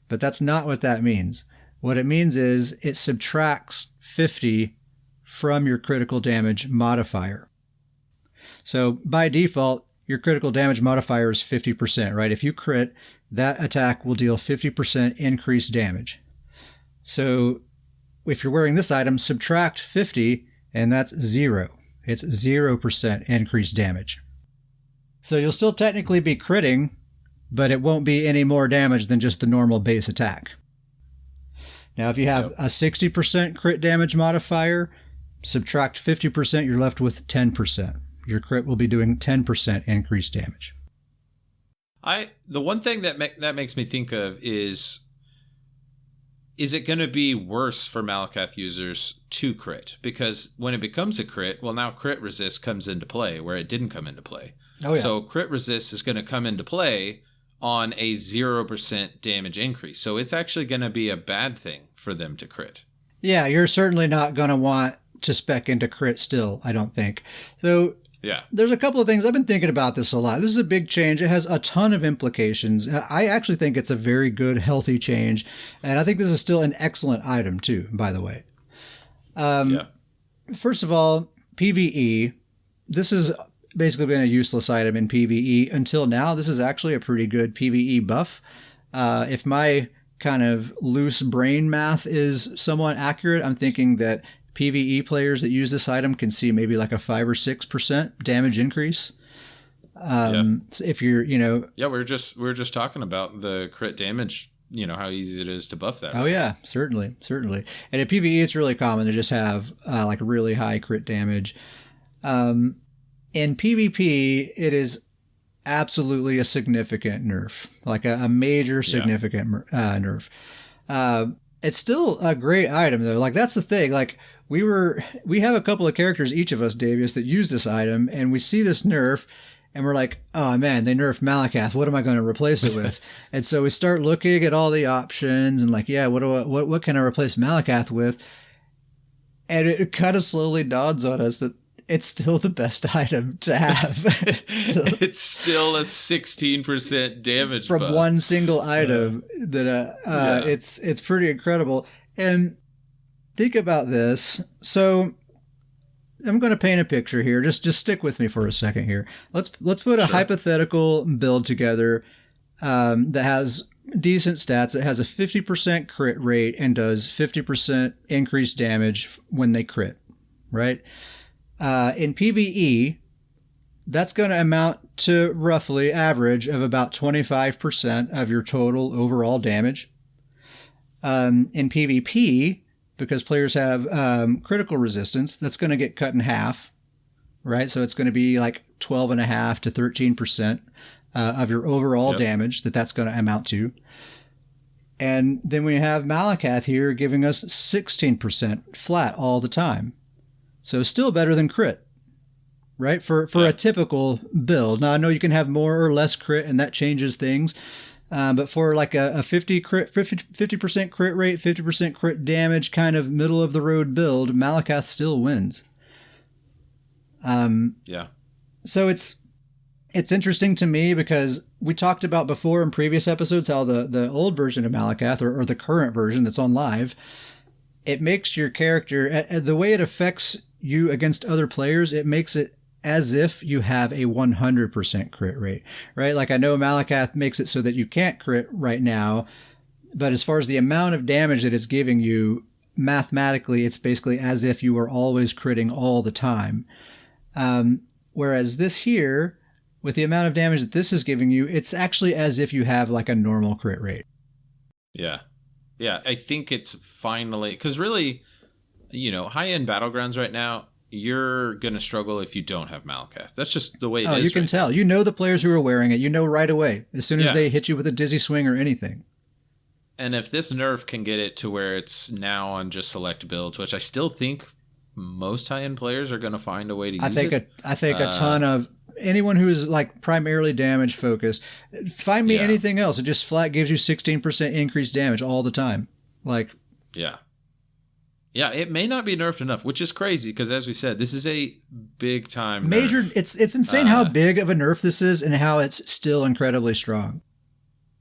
But that's not what that means. What it means is it subtracts 50 from your critical damage modifier. So by default, your critical damage modifier is 50%, right? If you crit, that attack will deal 50% increased damage. So if you're wearing this item, subtract 50, and that's 0. It's 0% increased damage. So you'll still technically be critting, but it won't be any more damage than just the normal base attack. Now, if you have a 60% crit damage modifier, subtract 50%, you're left with 10%. Your crit will be doing 10% increased damage. The one thing that makes me think of is it going to be worse for Malacath users to crit? Because when it becomes a crit, well, now crit resist comes into play where it didn't come into play. Oh, yeah. So crit resist is going to come into play on a 0% damage increase. So it's actually going to be a bad thing for them to crit. Yeah, you're certainly not going to want to spec into crit still, I don't think. So yeah, there's a couple of things. I've been thinking about this a lot. This is a big change. It has a ton of implications. I actually think it's a very good, healthy change. And I think this is still an excellent item too, by the way. First of all, PvE, this has basically been a useless item in PvE until now. This is actually a pretty good PvE buff. If my kind of loose brain math is somewhat accurate, I'm thinking that PvE players that use this item can see maybe like a 5 or 6% damage increase. So if you're, Yeah, we were just talking about the crit damage, how easy it is to buff that. Oh yeah, certainly. And in PvE, it's really common to just have like really high crit damage. In PvP, it is absolutely a significant nerf, like a major significant nerf. It's still a great item though. Like that's the thing. Like we have a couple of characters, each of us, Davius, that use this item, and we see this nerf, and we're like, oh man, they nerfed Malacath. What am I going to replace it with? And so we start looking at all the options and like, yeah, what can I replace Malacath with? And it kind of slowly dawns on us that it's still the best item to have. It's still a 16% damage from buff. One single item that it's pretty incredible. And think about this. So I'm going to paint a picture here. Just stick with me for a second here. Let's put a hypothetical build together that has decent stats. It has a 50% crit rate and does 50% increased damage when they crit, right? In PvE, that's going to amount to roughly average of about 25% of your total overall damage. In PvP, because players have critical resistance, that's going to get cut in half, right? So it's going to be like 12.5 to 13% of your overall damage that's going to amount to. And then we have Malacath here giving us 16% flat all the time. So still better than crit, right? For a typical build. Now I know you can have more or less crit and that changes things. But for like a 50% crit rate, 50% crit damage kind of middle of the road build, Malacath still wins. So it's interesting to me because we talked about before in previous episodes how the old version of Malacath or the current version that's on live, it makes your character, the way it affects you against other players, it makes it as if you have a 100% crit rate, right? Like I know Malacath makes it so that you can't crit right now, but as far as the amount of damage that it's giving you, mathematically, it's basically as if you were always critting all the time. Whereas this here, with the amount of damage that this is giving you, it's actually as if you have like a normal crit rate. Yeah. Yeah, I think it's finally, because really, high-end Battlegrounds right now, you're going to struggle if you don't have Malacath. That's just the way it is. Oh, you can tell. You know the players who are wearing it. You know right away, as soon as they hit you with a dizzy swing or anything. And if this nerf can get it to where it's now on just select builds, which I still think most high-end players are going to find a way to use it. I think a ton of anyone who is like primarily damage focused, find me anything else. It just flat gives you 16% increased damage all the time. Like, yeah, it may not be nerfed enough, which is crazy because, as we said, this is a big time major. Nerf. It's insane how big of a nerf this is and how it's still incredibly strong.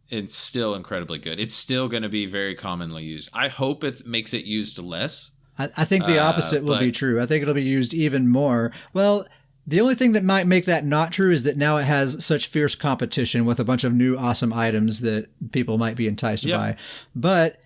It's still incredibly good. It's still going to be very commonly used. I hope it makes it used less. I think the opposite will be true. I think it'll be used even more. Well, the only thing that might make that not true is that now it has such fierce competition with a bunch of new awesome items that people might be enticed by. But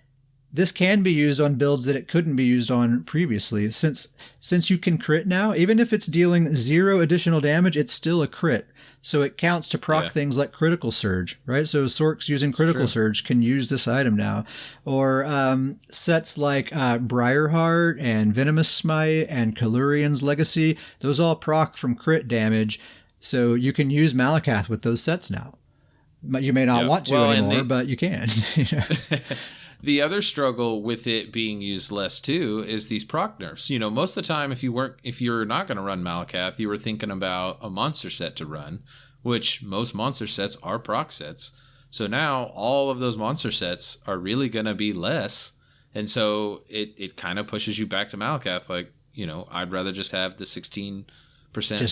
this can be used on builds that it couldn't be used on previously. Since you can crit now, even if it's dealing 0 additional damage, it's still a crit. So it counts to proc things like Critical Surge, right? So Sorks using Critical Surge can use this item now. Or sets like Briarheart and Venomous Smite and Kalurian's Legacy, those all proc from crit damage. So you can use Malacath with those sets now. But you may not want to anymore, but you can. The other struggle with it being used less too is these proc nerfs. Most of the time, if you're not going to run Malacath, you were thinking about a monster set to run, which most monster sets are proc sets. So now all of those monster sets are really going to be less, and so it kind of pushes you back to Malacath. Like, I'd rather just have the 16%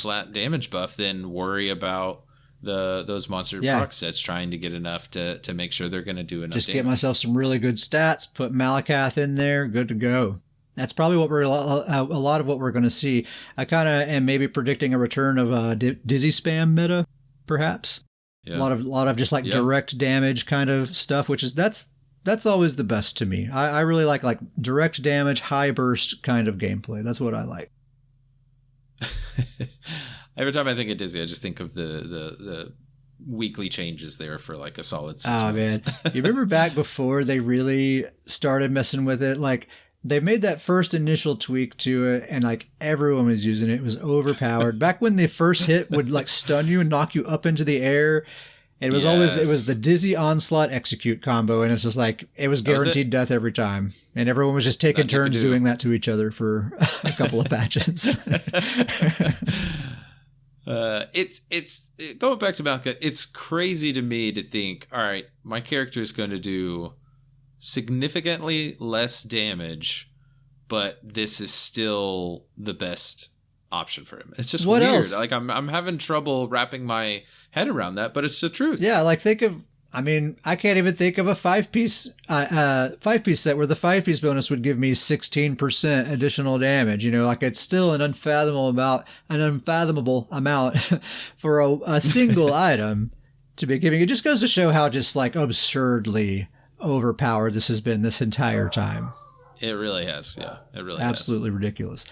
flat damage buff than worry about those monster proc sets trying to get enough to make sure they're going to do enough just damage. Get myself some really good stats, put Malacath in there, good to go. That's probably what we're a lot of what we're going to see. I kind of am maybe predicting a return of dizzy spam meta, perhaps. Yeah. A lot of just like direct damage kind of stuff, which is that's always the best to me. I really like direct damage, high burst kind of gameplay. That's what I like. Every time I think of Dizzy, I just think of the weekly changes there for like a solid 6 months. Man, you remember back before they really started messing with it? Like they made that first initial tweak to it, and like everyone was using it. It was overpowered. Back when the first hit would like stun you and knock you up into the air. It was always the Dizzy Onslaught Execute combo, and it's just like it was guaranteed death every time, and everyone was just taking turns doing that to each other for a couple of patches. It's going back to Malacath. It's crazy to me to think, all right, my character is going to do significantly less damage, but this is still the best option for him. It's just weird. Else? Like I'm having trouble wrapping my head around that, but it's the truth. Yeah, like I can't even think of a 5-piece set where the 5-piece bonus would give me 16% additional damage. You know, like it's still an unfathomable amount for a single item to be giving. It just goes to show how just like absurdly overpowered this has been this entire time. It really has. Yeah, it really absolutely ridiculous.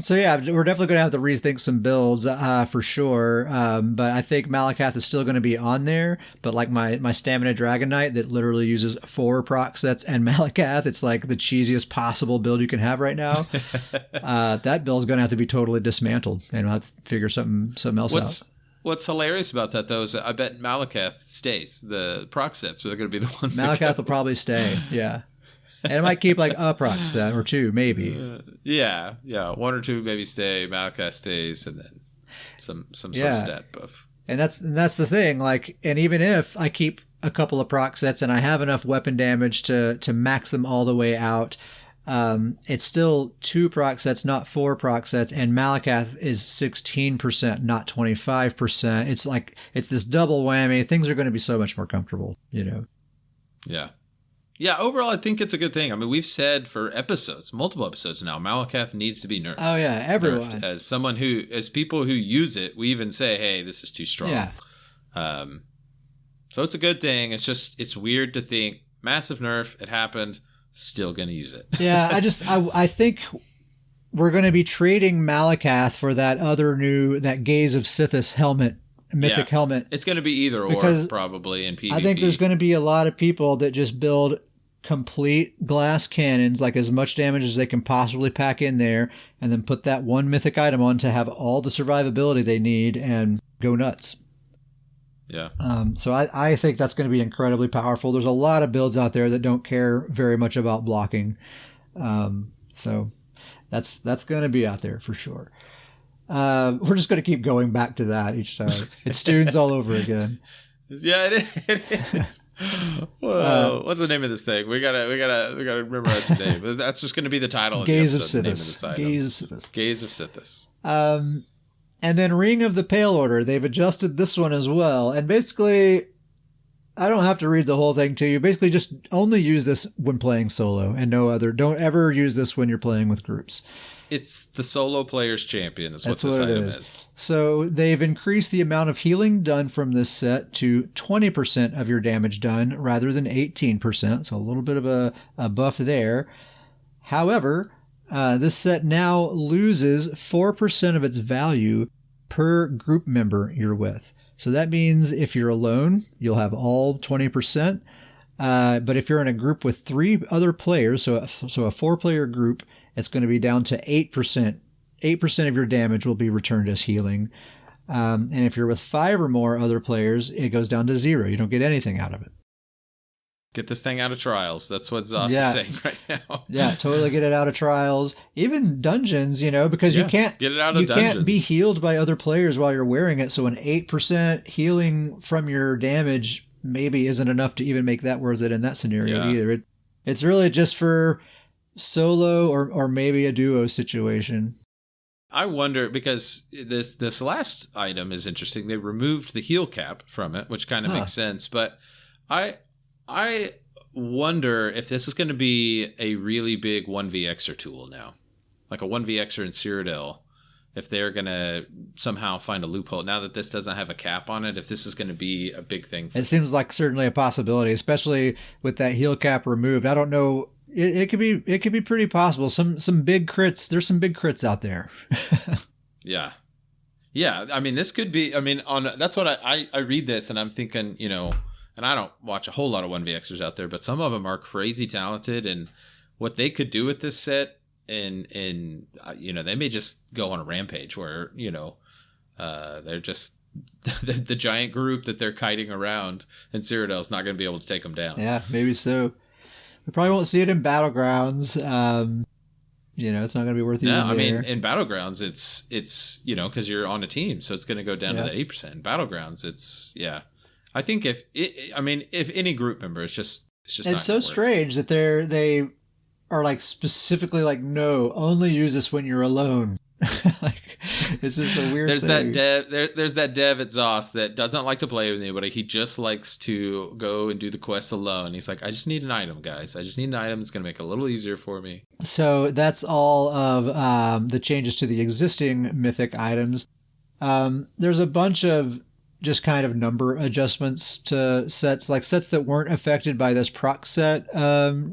So yeah, we're definitely going to have to rethink some builds for sure. But I think Malacath is still going to be on there. But like my Stamina Dragon Knight that literally uses 4 proc sets and Malacath, it's like the cheesiest possible build you can have right now. That build is going to have to be totally dismantled, and we'll have to figure something else out. What's hilarious about that though is I bet Malacath stays. The proc sets are going to be the ones. Malacath will probably stay. Yeah. And it might keep like a proc set or 2, maybe. Yeah. 1 or 2 maybe stay. Malacath stays, and then some sort of stat buff. And that's the thing. Like, and even if I keep a couple of proc sets and I have enough weapon damage to max them all the way out, it's still 2 proc sets, not 4 proc sets, and Malacath is 16%, not 25%. It's like it's this double whammy. Things are going to be so much more comfortable, you know. Yeah. Yeah, overall, I think it's a good thing. I mean, we've said for multiple episodes now, Malacath needs to be nerfed. Oh, yeah, everyone. Nerfed. As people who use it, we even say, hey, this is too strong. Yeah. So it's a good thing. It's weird to think, massive nerf, it happened, still going to use it. Yeah, I think we're going to be trading Malacath for that Gaze of Sithis helmet. Mythic helmet. It's going to be either or, probably, in PvP. I think there's going to be a lot of people that just build complete glass cannons, like as much damage as they can possibly pack in there, and then put that one mythic item on to have all the survivability they need and go nuts. Yeah. So I think that's going to be incredibly powerful. There's a lot of builds out there that don't care very much about blocking. So that's going to be out there for sure. We're just going to keep going back to that each time. It's Students all over again. Yeah, it is. Whoa, what's the name of this thing? We gotta remember the name. But that's just going to be the title. Gaze of Sithis. Gaze of Sithis. Gaze of Sithis. And then Ring of the Pale Order. They've adjusted this one as well. And basically, I don't have to read the whole thing to you. Basically, just only use this when playing solo and no other. Don't ever use this when you're playing with groups. It's the solo player's champion is what this item is. So they've increased the amount of healing done from this set to 20% of your damage done rather than 18%. So a little bit of a buff there. However, this set now loses 4% of its value per group member you're with. So that means if you're alone, you'll have all 20%. But if you're in a group with 3 other players, so a 4-player group, it's going to be down to 8%. 8% of your damage will be returned as healing. And if you're with 5 or more other players, it goes down to 0. You don't get anything out of it. Get this thing out of trials. That's what Zoss is saying right now. Yeah, totally get it out of trials. Even dungeons, because you can't get it out of dungeons. You can't be healed by other players while you're wearing it. So an 8% healing from your damage maybe isn't enough to even make that worth it in that scenario either. It's really just for solo or maybe a duo situation. I wonder, because this last item is interesting. They removed the heal cap from it, which kind of makes sense. But I wonder if this is going to be a really big 1vxer tool now, like a 1vxer in Cyrodiil. If they're going to somehow find a loophole now that this doesn't have a cap on it, if this is going to be a big thing. It seems like certainly a possibility, especially with that heal cap removed. I don't know. It could be pretty possible. Some big crits. There's some big crits out there. Yeah. Yeah. I mean, this could be, that's what I read this and I'm thinking, and I don't watch a whole lot of 1vxers out there, but some of them are crazy talented, and what they could do with this set, and they may just go on a rampage where they're just the giant group that they're kiting around, and Cyrodiil is not going to be able to take them down. Yeah, maybe so. We probably won't see it in Battlegrounds. It's not going to be worth it. No, I mean, in Battlegrounds, it's because you're on a team, so it's going to go down to the 8%. In Battlegrounds, I think if any group member, it's just it's so strange that they are like specifically like, no, only use this when you're alone. Like, it's just a weird thing. There's that dev at ZOS that doesn't like to play with anybody. He just likes to go and do the quest alone. He's like, I just need an item, guys. I just need an item that's going to make it a little easier for me. So that's all of the changes to the existing mythic items. There's a bunch of just kind of number adjustments to sets, like sets that weren't affected by this proc set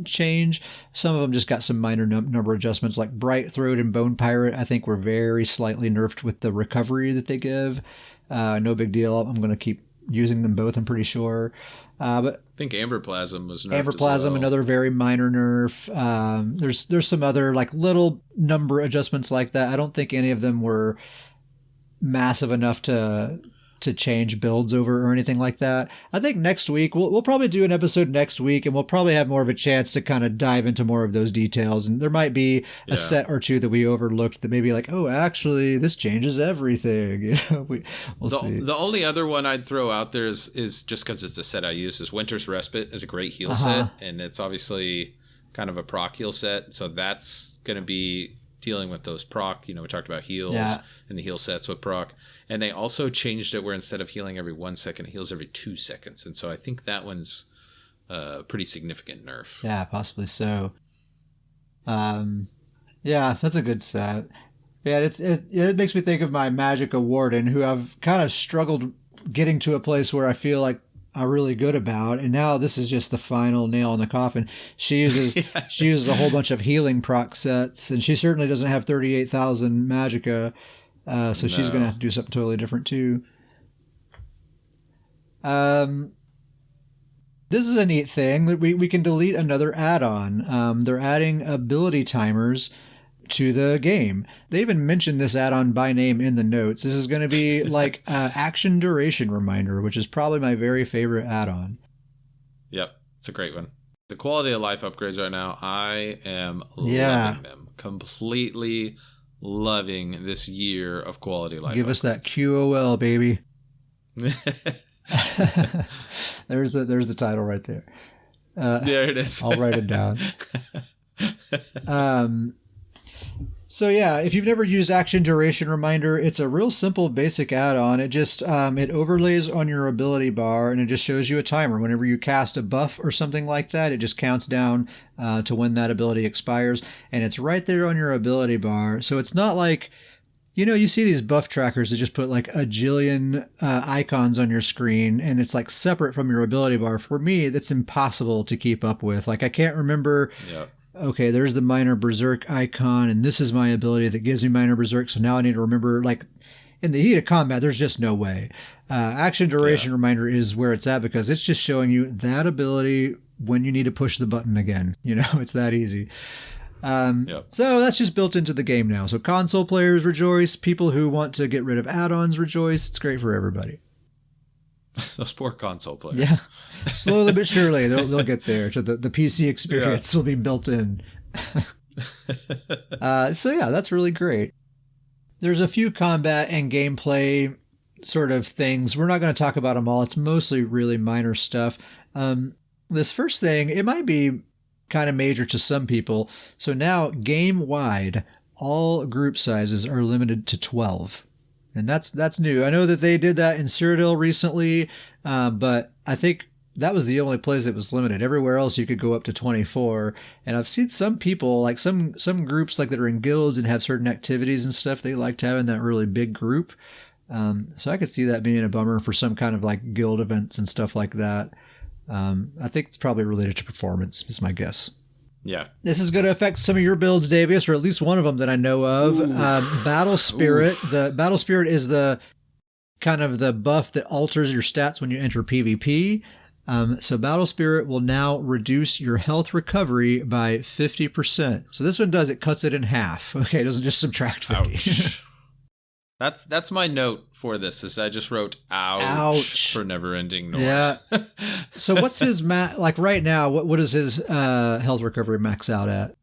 change. Some of them just got some minor number adjustments, like Bright Throat and Bone Pirate, I think were very slightly nerfed with the recovery that they give. No big deal. I'm going to keep using them both, I'm pretty sure. But I think Amber Plasm was nerfed. Amber Plasm, well. Another very minor nerf. There's some other like little number adjustments like that. I don't think any of them were massive enough to change builds over or anything like that. I think next week we'll probably do an episode next week, and we'll probably have more of a chance to kind of dive into more of those details. And there might be a set or two that we overlooked that maybe like, oh, actually this changes everything. We'll see. The only other one I'd throw out there is just because it's a set I use, is Winter's Respite is a great heal set, and it's obviously kind of a proc heal set. So that's going to be dealing with those proc, we talked about heals and the heal sets with proc. And they also changed it where instead of healing every 1 second, it heals every 2 seconds. And so I think that one's a pretty significant nerf. Yeah, possibly so. Yeah, that's a good set. Yeah, it makes me think of my Magicka Warden, who I've kind of struggled getting to a place where I feel like I'm really good about, and now this is just the final nail in the coffin. She uses a whole bunch of healing proc sets, and she certainly doesn't have 38,000 Magicka, so she's going to have to do something totally different too. This is a neat thing that we can delete another add-on. They're adding ability timers to the game. They even mentioned this add-on by name in the notes. This is going to be like action duration reminder, which is probably my very favorite add-on. Yep, it's a great one. The quality of life upgrades right now, I am loving them. Completely loving this year of quality of life. Give us that QOL, baby. There's the title right there. There it is. I'll write it down. So yeah, if you've never used Action Duration Reminder, it's a real simple basic add-on. It just it overlays on your ability bar, and it just shows you a timer. Whenever you cast a buff or something like that, it just counts down to when that ability expires, and it's right there on your ability bar. So it's not like, you see these buff trackers that just put like a jillion icons on your screen, and it's like separate from your ability bar. For me, that's impossible to keep up with. Like, I can't remember... Yep. Okay, there's the minor berserk icon, and this is my ability that gives me minor berserk, so now I need to remember, like, in the heat of combat, there's just no way. Action duration reminder is where it's at, because it's just showing you that ability when you need to push the button again. It's that easy. So that's just built into the game now. So console players rejoice, people who want to get rid of add-ons rejoice. It's great for everybody. Those poor console players. Yeah. Slowly but surely, they'll get there. So the PC experience will be built in. So yeah, that's really great. There's a few combat and gameplay sort of things. We're not going to talk about them all. It's mostly really minor stuff. This first thing, it might be kind of major to some people. So now, game-wide, all group sizes are limited to 12. And that's new. I know that they did that in Cyrodiil recently, but I think that was the only place that was limited. Everywhere else you could go up to 24. And I've seen some people, like some groups like that are in guilds and have certain activities and stuff, they liked having that really big group. So I could see that being a bummer for some kind of like guild events and stuff like that. I think it's probably related to performance, is my guess. Yeah. This is going to affect some of your builds, Davius, or at least one of them that I know of. Battle Spirit. Oof. The Battle Spirit is the kind of the buff that alters your stats when you enter PvP. So Battle Spirit will now reduce your health recovery by 50%. So this one does, it cuts it in half. Okay, it doesn't just subtract 50. That's my note for this, is I just wrote ouch for Never Ending North. Yeah. So what's his like right now, what is his health recovery max out at?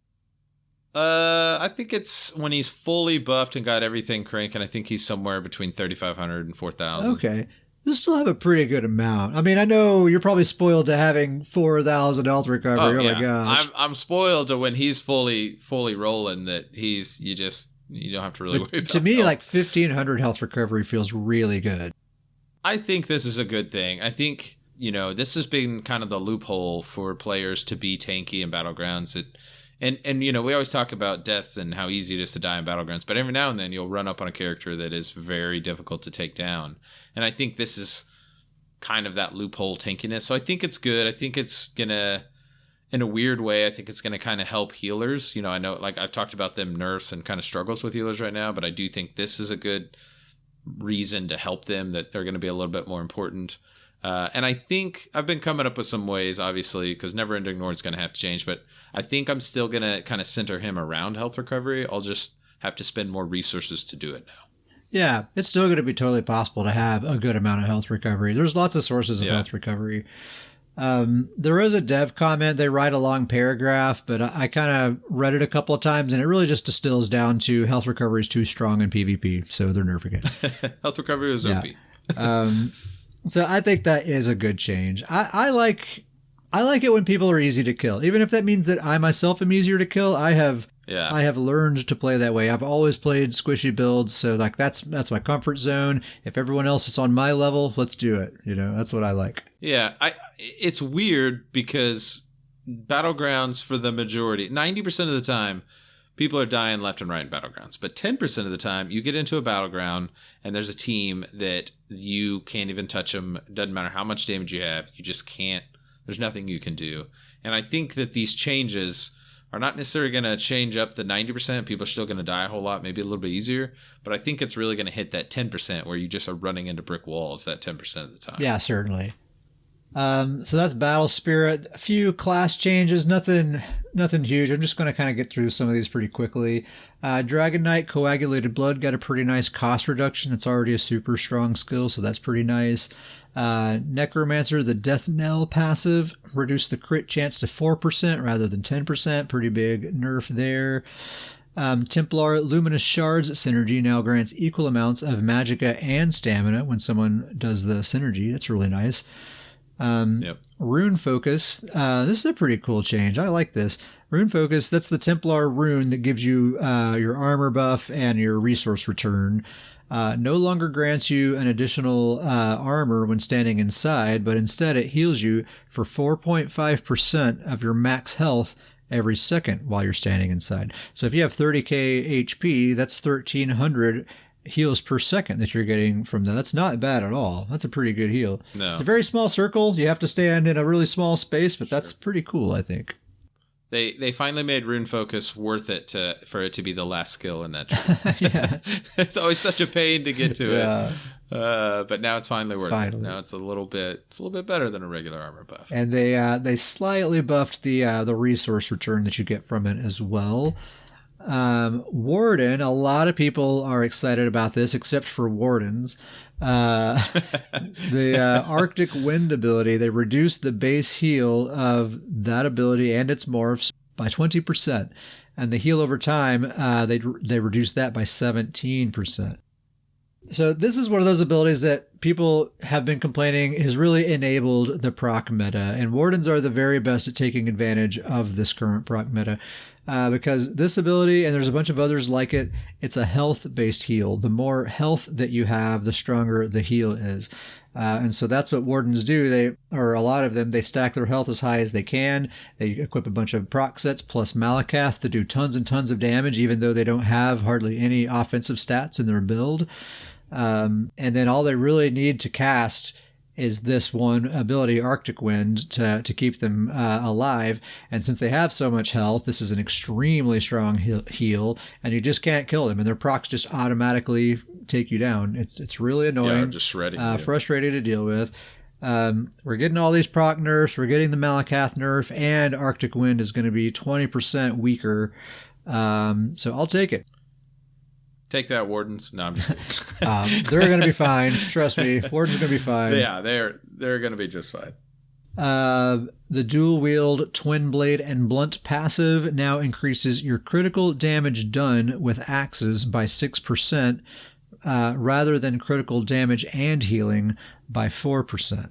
I think it's when he's fully buffed and got everything cranking, I think he's somewhere between 3,500 and 4,000. Okay. You still have a pretty good amount. I mean, I know you're probably spoiled to having 4,000 health recovery. Oh, yeah. My gosh. I'm spoiled to when he's fully rolling that you don't have to really worry about it. To me, like 1,500 health recovery feels really good. I think this is a good thing. I think, this has been kind of the loophole for players to be tanky in Battlegrounds. And we always talk about deaths and how easy it is to die in Battlegrounds, but every now and then you'll run up on a character that is very difficult to take down. And I think this is kind of that loophole tankiness. So I think it's good. I think it's going to, in a weird way, I think it's going to kind of help healers. I know, like I've talked about them nerfs and kind of struggles with healers right now, but I do think this is a good reason to help them, that they're going to be a little bit more important. And I think I've been coming up with some ways, obviously, because Never Ending North is going to have to change, but I think I'm still going to kind of center him around health recovery. I'll just have to spend more resources to do it now. Yeah, it's still going to be totally possible to have a good amount of health recovery. There's lots of sources of health recovery. There is a dev comment. They write a long paragraph, but I kind of read it a couple of times, and it really just distills down to health recovery is too strong in PvP, so they're nerfing it. Health recovery is OP. So I think that is a good change. I like it when people are easy to kill, even if that means that I myself am easier to kill. I have learned to play that way. I've always played squishy builds, so like that's my comfort zone. If everyone else is on my level, let's do it. That's what I like. Yeah, it's weird because Battlegrounds, for the majority, 90% of the time, people are dying left and right in Battlegrounds. But 10% of the time, you get into a Battleground and there's a team that you can't even touch them. It doesn't matter how much damage you have. You just can't. There's nothing you can do. And I think that these changes are not necessarily going to change up the 90%. People are still going to die a whole lot, maybe a little bit easier. But I think it's really going to hit that 10% where you just are running into brick walls that 10% of the time. Yeah, certainly. So that's Battle Spirit. A few class changes, nothing huge. I'm just going to kind of get through some of these pretty quickly. Dragon Knight Coagulated Blood got a pretty nice cost reduction. It's already a super strong skill, so that's pretty nice. Necromancer, the Death Knell passive, reduced the crit chance to 4% rather than 10%. Pretty big nerf there. Templar Luminous Shards synergy now grants equal amounts of magicka and stamina when someone does the synergy. That's really nice. Rune Focus. This is a pretty cool change. I like this. Rune Focus, that's the Templar rune that gives you your armor buff and your resource return. No longer grants you an additional armor when standing inside, but instead it heals you for 4.5% of your max health every second while you're standing inside. So if you have 30k HP, that's 1,300 heals per second that you're getting from that. That's not bad at all. That's a pretty good heal. No. It's a very small circle. You have to stand in a really small space, but that's pretty cool, I think. They finally made Rune Focus worth it for it to be the last skill in that. Yeah. It's always such a pain to get to it. But now it's finally worth it. Now it's a little bit better than a regular armor buff. And they slightly buffed the resource return that you get from it as well. Warden, a lot of people are excited about this, except for Wardens. The Arctic Wind ability, they reduced the base heal of that ability and its morphs by 20%. And the heal over time, they reduced that by 17%. So this is one of those abilities that people have been complaining has really enabled the proc meta, and wardens are the very best at taking advantage of this current proc meta. Because this ability, and there's a bunch of others like it, it's a health-based heal. The more health that you have, the stronger the heal is. And so that's what wardens do. A lot of them, they stack their health as high as they can. They equip a bunch of proc sets plus Malacath to do tons and tons of damage, even though they don't have hardly any offensive stats in their build. And then all they really need to cast is this one ability, Arctic Wind, to keep them alive. And since they have so much health, this is an extremely strong heal, and you just can't kill them, and their procs just automatically take you down. It's really annoying. Yeah, just shredding. Frustrating to deal with. We're getting all these proc nerfs. We're getting the Malacath nerf, and Arctic Wind is going to be 20% weaker. So I'll take it. Take that, Wardens. No, I'm just kidding. They're going to be fine. Trust me. Wardens are going to be fine. Yeah, they're going to be just fine. The dual wield twin blade and blunt passive now increases your critical damage done with axes by 6%, rather than critical damage and healing by 4%.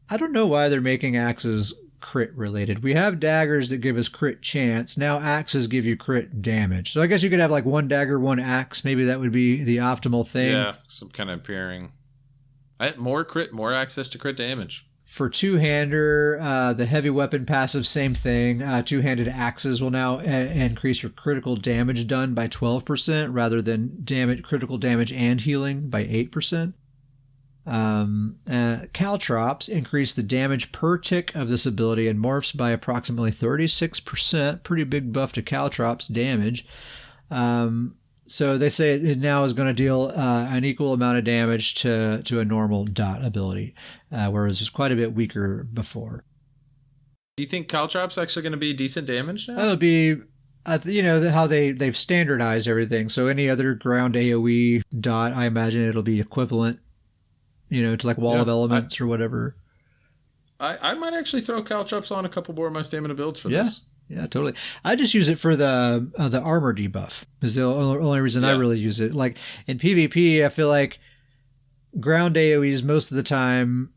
I don't know why they're making axes crit related. We have daggers that give us crit chance. Now axes give you crit damage. So I guess you could have like one dagger, one axe. Maybe that would be the optimal thing. Yeah, some kind of pairing. More access to crit damage. For two-hander, the heavy weapon passive, same thing. Two-handed axes will now increase your critical damage done by 12% rather than critical damage and healing by 8%. Caltrops increase the damage per tick of this ability and morphs by approximately 36%. Pretty big buff to Caltrops damage. So they say it now is going to deal an equal amount of damage to a normal dot ability, whereas it was quite a bit weaker before. Do you think Caltrops actually going to be decent damage now? It'll be, how they've standardized everything. So any other ground AoE dot, I imagine it'll be equivalent, to like Wall of Elements or whatever. I might actually throw Caltrops on a couple more of my stamina builds for this. Yeah, totally. I just use it for the armor debuff. Is the only reason I really use it. Like in PvP, I feel like ground AoEs most of the time.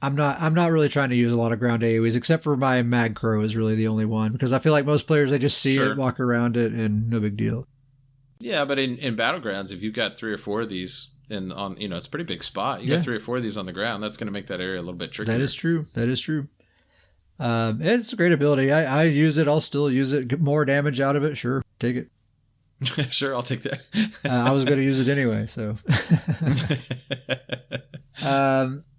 I'm not really trying to use a lot of ground AoEs, except for my Mag Crow is really the only one, because I feel like most players, they just see it, walk around it, and no big deal. Yeah, but in Battlegrounds, if you've got 3 or 4 of these, and on it's a pretty big spot. You got 3 or 4 of these on the ground. That's going to make that area a little bit trickier. That is true. It's a great ability. I use it. I'll still use it. Get more damage out of it. Sure, take it. Sure, I'll take that. I was going to use it anyway, so.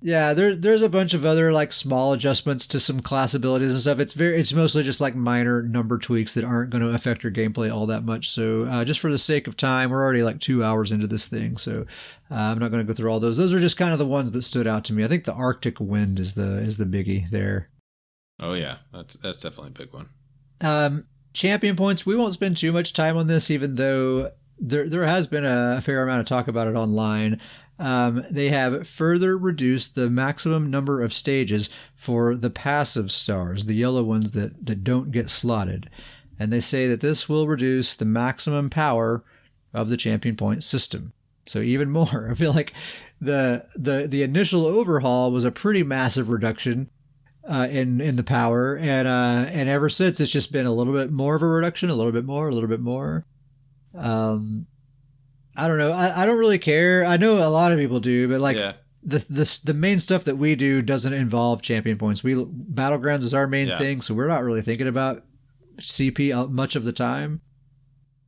There's a bunch of other like small adjustments to some class abilities and stuff. It's mostly just like minor number tweaks that aren't going to affect your gameplay all that much. So just for the sake of time, we're already like 2 hours into this thing, so I'm not going to go through all those. Those are just kind of the ones that stood out to me. I think the Arctic Wind is the biggie there. Oh yeah, that's definitely a big one. Champion points. We won't spend too much time on this, even though there has been a fair amount of talk about it online. They have further reduced the maximum number of stages for the passive stars, the yellow ones that don't get slotted. And they say that this will reduce the maximum power of the champion point system. So even more. I feel like the initial overhaul was a pretty massive reduction in the power, and ever since it's just been a little bit more of a reduction, a little bit more. I don't know. I don't really care. I know a lot of people do, but like the main stuff that we do doesn't involve champion points. Battlegrounds is our main thing, so we're not really thinking about CP much of the time.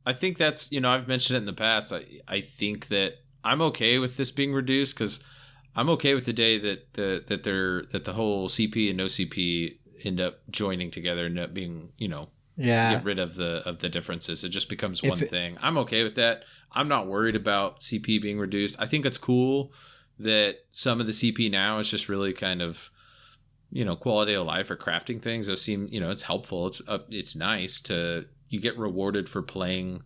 I think that's I've mentioned it in the past. I think that I'm okay with this being reduced because I'm okay with the day that the whole CP and no CP end up joining together and up being get rid of the differences. It just becomes one thing. I'm okay with that. I'm not worried about CP being reduced. I think it's cool that some of the CP now is just really kind of quality of life or crafting things. Those seem it's helpful. It's nice you get rewarded for playing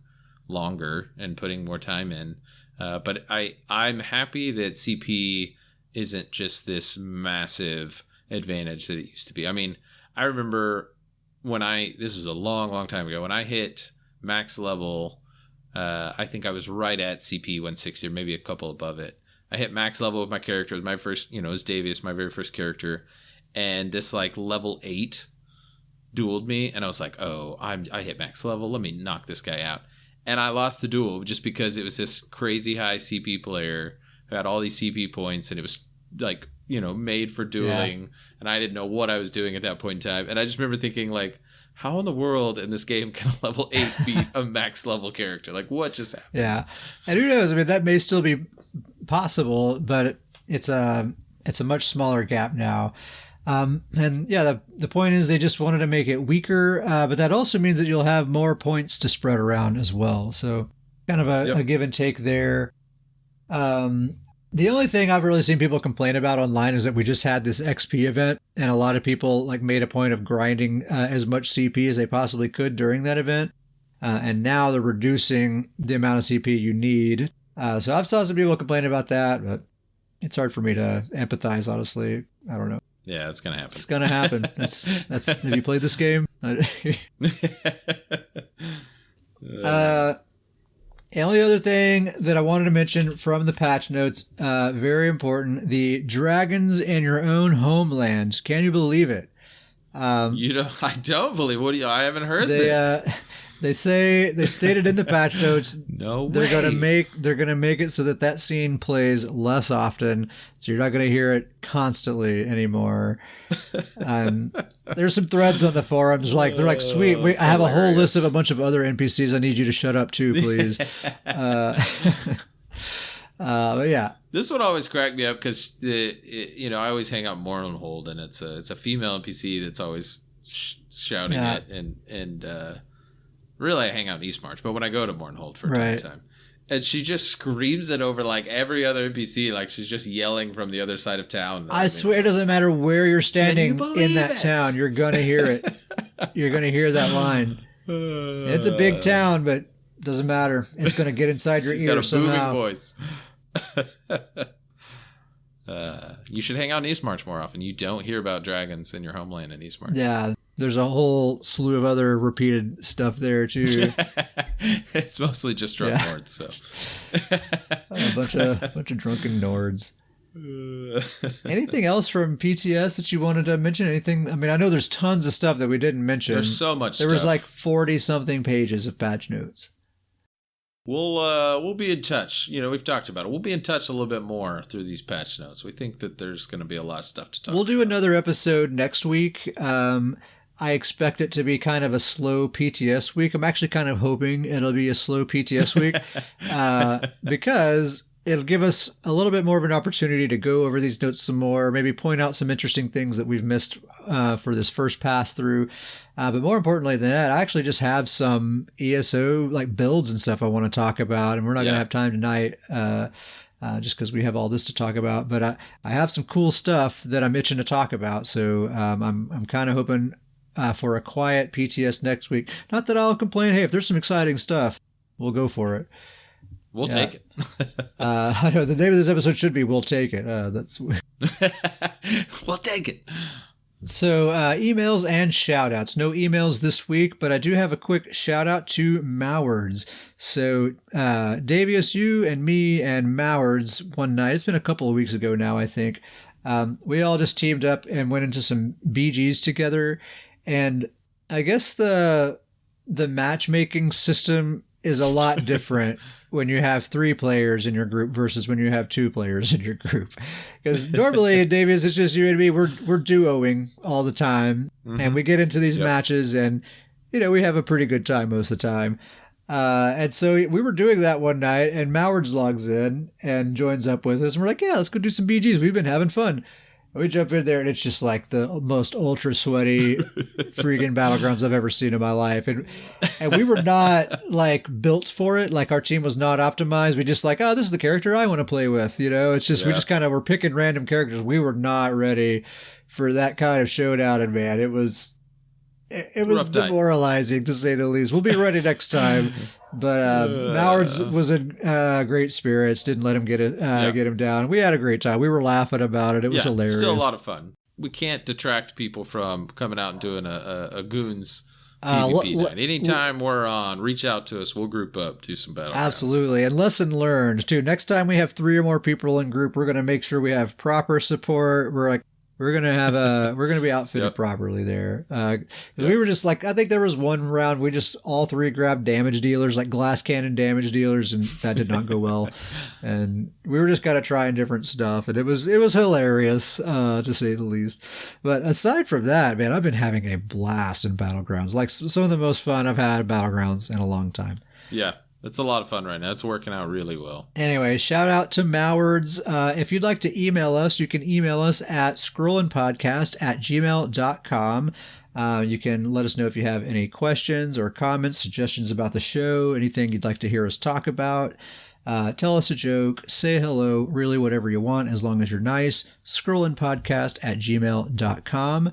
longer and putting more time in. But I'm happy that CP isn't just this massive advantage that it used to be. I mean, I remember this was a long time ago, when I hit max level, I think I was right at CP 160 or maybe a couple above it. I hit max level with my character. It was my first, it was Davius, my very first character. And this like level 8 dueled me. And I was like, oh, I hit max level. Let me knock this guy out. And I lost the duel just because it was this crazy high CP player who had all these CP points. And it was like, made for dueling. Yeah. And I didn't know what I was doing at that point in time. And I just remember thinking like, how in the world in this game can a level 8 beat a max level character? Like, what just happened? Yeah. And who knows? I mean, that may still be possible, but it's a much smaller gap now. And yeah, the point is they just wanted to make it weaker, but that also means that you'll have more points to spread around as well. So kind of a give and take there. The only thing I've really seen people complain about online is that we just had this XP event, and a lot of people like made a point of grinding as much CP as they possibly could during that event. And now they're reducing the amount of CP you need. So I've saw some people complain about that, but it's hard for me to empathize, honestly. I don't know. Yeah, it's going to happen. It's going to happen. That's. Have you played this game? The only other thing that I wanted to mention from the patch notes, very important, the dragons in your own homeland. Can you believe it? I don't believe. I haven't heard this. They stated in the patch notes. No way. They're gonna make it so that scene plays less often, so you're not gonna hear it constantly anymore. There's some threads on the forums they're like, sweet, I have a whole list of a bunch of other NPCs I need you to shut up too, please. But yeah, this one always cracked me up because I always hang out Mournhold, and it's a female NPC that's always shouting it, and really I hang out in East March, but when I go to Mournhold for time, and she just screams it over like every other NPC, like she's just yelling from the other side of town. I swear it doesn't matter where you're standing in that town, you're gonna hear it. You're gonna hear that line. It's a big town, but it doesn't matter. It's gonna get inside your ear somehow. Booming voice. You should hang out in East March more often. You don't hear about dragons in your homeland in East March. Yeah, there's a whole slew of other repeated stuff there too. It's mostly just drunk Nords, so a bunch of drunken Nords. Anything else from PTS that you wanted to mention? Anything? I mean, I know there's tons of stuff that we didn't mention. There's so much. There was like 40 something pages of patch notes. We'll be in touch. We've talked about it. We'll be in touch a little bit more through these patch notes. We think that there's going to be a lot of stuff to talk about. We'll do another episode next week. I expect it to be kind of a slow PTS week. I'm actually kind of hoping it'll be a slow PTS week because it'll give us a little bit more of an opportunity to go over these notes some more, maybe point out some interesting things that we've missed for this first pass through. But more importantly than that, I actually just have some ESO like builds and stuff I want to talk about, and we're not going to have time tonight just because we have all this to talk about. But I have some cool stuff that I'm itching to talk about, so I'm kind of hoping for a quiet PTS next week. Not that I'll complain. Hey, if there's some exciting stuff, we'll go for it. We'll take it. I know the name of this episode should be "We'll Take It." That's we'll take it. So emails and shout-outs. No emails this week, but I do have a quick shout-out to Mowards. So Davius, you and me and Mowards one night, it's been a couple of weeks ago now, I think, we all just teamed up and went into some BGs together. And I guess the matchmaking system is a lot different when you have 3 players in your group versus when you have 2 players in your group. Because normally, Davies, it's just you and me. We're duoing all the time, and we get into these matches, and we have a pretty good time most of the time. And so we were doing that one night, and Mowards logs in and joins up with us, and we're like, "Yeah, let's go do some BGs. We've been having fun." We jump in there, and it's just like the most ultra sweaty freaking battlegrounds I've ever seen in my life. And we were not like built for it. Like our team was not optimized. We just like, oh, this is the character I want to play with. It's just, we just kind of were picking random characters. We were not ready for that kind of showdown. And man, it was demoralizing to say the least. We'll be ready next time. But Mowards was in great spirits. Didn't let him get him down. We had a great time. We were laughing about it. It was hilarious. Still a lot of fun. We can't detract people from coming out and doing a goons PvP night. Anytime we're on, reach out to us. We'll group up, do some battlegrounds. Absolutely. And lesson learned, too. Next time we have 3 or more people in group, we're going to make sure we have proper support. We're gonna be outfitted properly there. We were just like, I think there was one round we just all 3 grabbed damage dealers, like glass cannon damage dealers, and that did not go well. And we were just kind of trying different stuff, and it was hilarious to say the least. But aside from that, man, I've been having a blast in Battlegrounds. Like some of the most fun I've had at Battlegrounds in a long time. Yeah. It's a lot of fun right now. It's working out really well. Anyway, shout out to Mowards. If you'd like to email us, you can email us at scrollandpodcast@gmail.com. You can let us know if you have any questions or comments, suggestions about the show, anything you'd like to hear us talk about. Tell us a joke, say hello, really whatever you want, as long as you're nice. scrollandpodcast@gmail.com.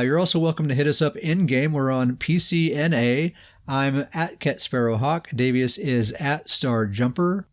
You're also welcome to hit us up in-game. We're on PCNA. I'm at Ket Sparrowhawk. Davius is at Starjumper.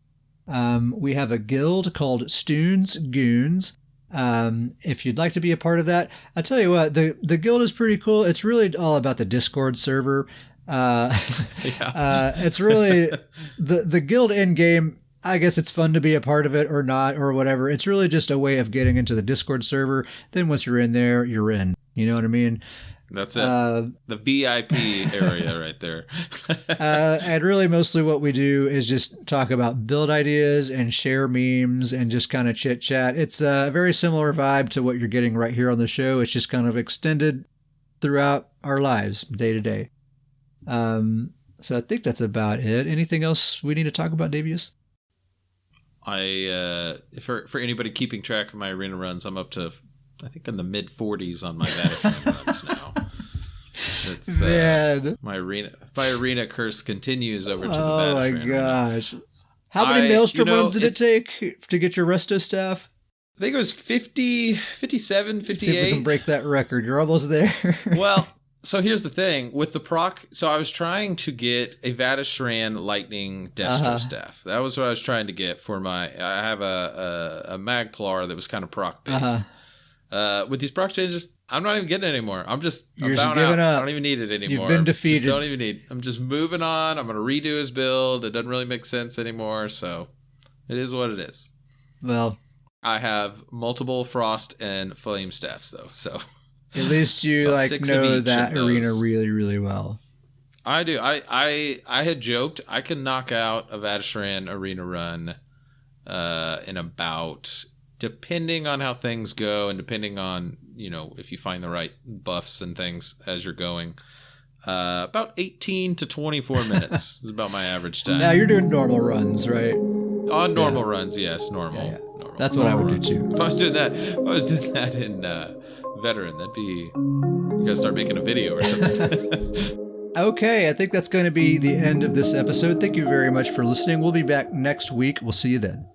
We have a guild called Stoons Goons. If you'd like to be a part of that, I tell you what, the guild is pretty cool. It's really all about the Discord server. It's really the guild in game. I guess it's fun to be a part of it or not or whatever. It's really just a way of getting into the Discord server. Then once you're in there, you're in. You know what I mean? That's it. The VIP area right there. And really mostly what we do is just talk about build ideas and share memes and just kind of chit chat. It's a very similar vibe to what you're getting right here on the show. It's just kind of extended throughout our lives day to day. So I think that's about it. Anything else we need to talk about, Davius? For anybody keeping track of my arena runs, I'm up to, I think, in the mid 40s on my Vanishing runs now. It's, Man, my arena curse continues over to the oh my Vanishing. gosh! How many Maelstrom runs did it take to get your resto staff? I think it was 50, 57, 58. See if we can break that record. You're almost there. Well, so here's the thing with the proc. So I was trying to get a Vatishran Lightning Destro staff. That was what I was trying to get for my. I have a Magplar that was kind of proc based. With these proc changes, I'm not even getting it anymore. I'm bound out. I don't even need it anymore. You've been defeated. Don't even need. I'm just moving on. I'm going to redo his build. It doesn't really make sense anymore. So it is what it is. Well, I have multiple Frost and Flame staffs though. So at least you know that arena really, really well. I do. I had joked I can knock out a Vatishran arena run in about, depending on how things go and depending on, if you find the right buffs and things as you're going, about 18 to 24 minutes is about my average time. Now you're doing normal runs, right? On normal runs, yes, normal. Yeah. Normal. That's what I would do too. If I was doing that in veteran, that'd be, you gotta start making a video or something. Okay, I think that's going to be the end of this episode. Thank you very much for listening. We'll be back next week. We'll see you then.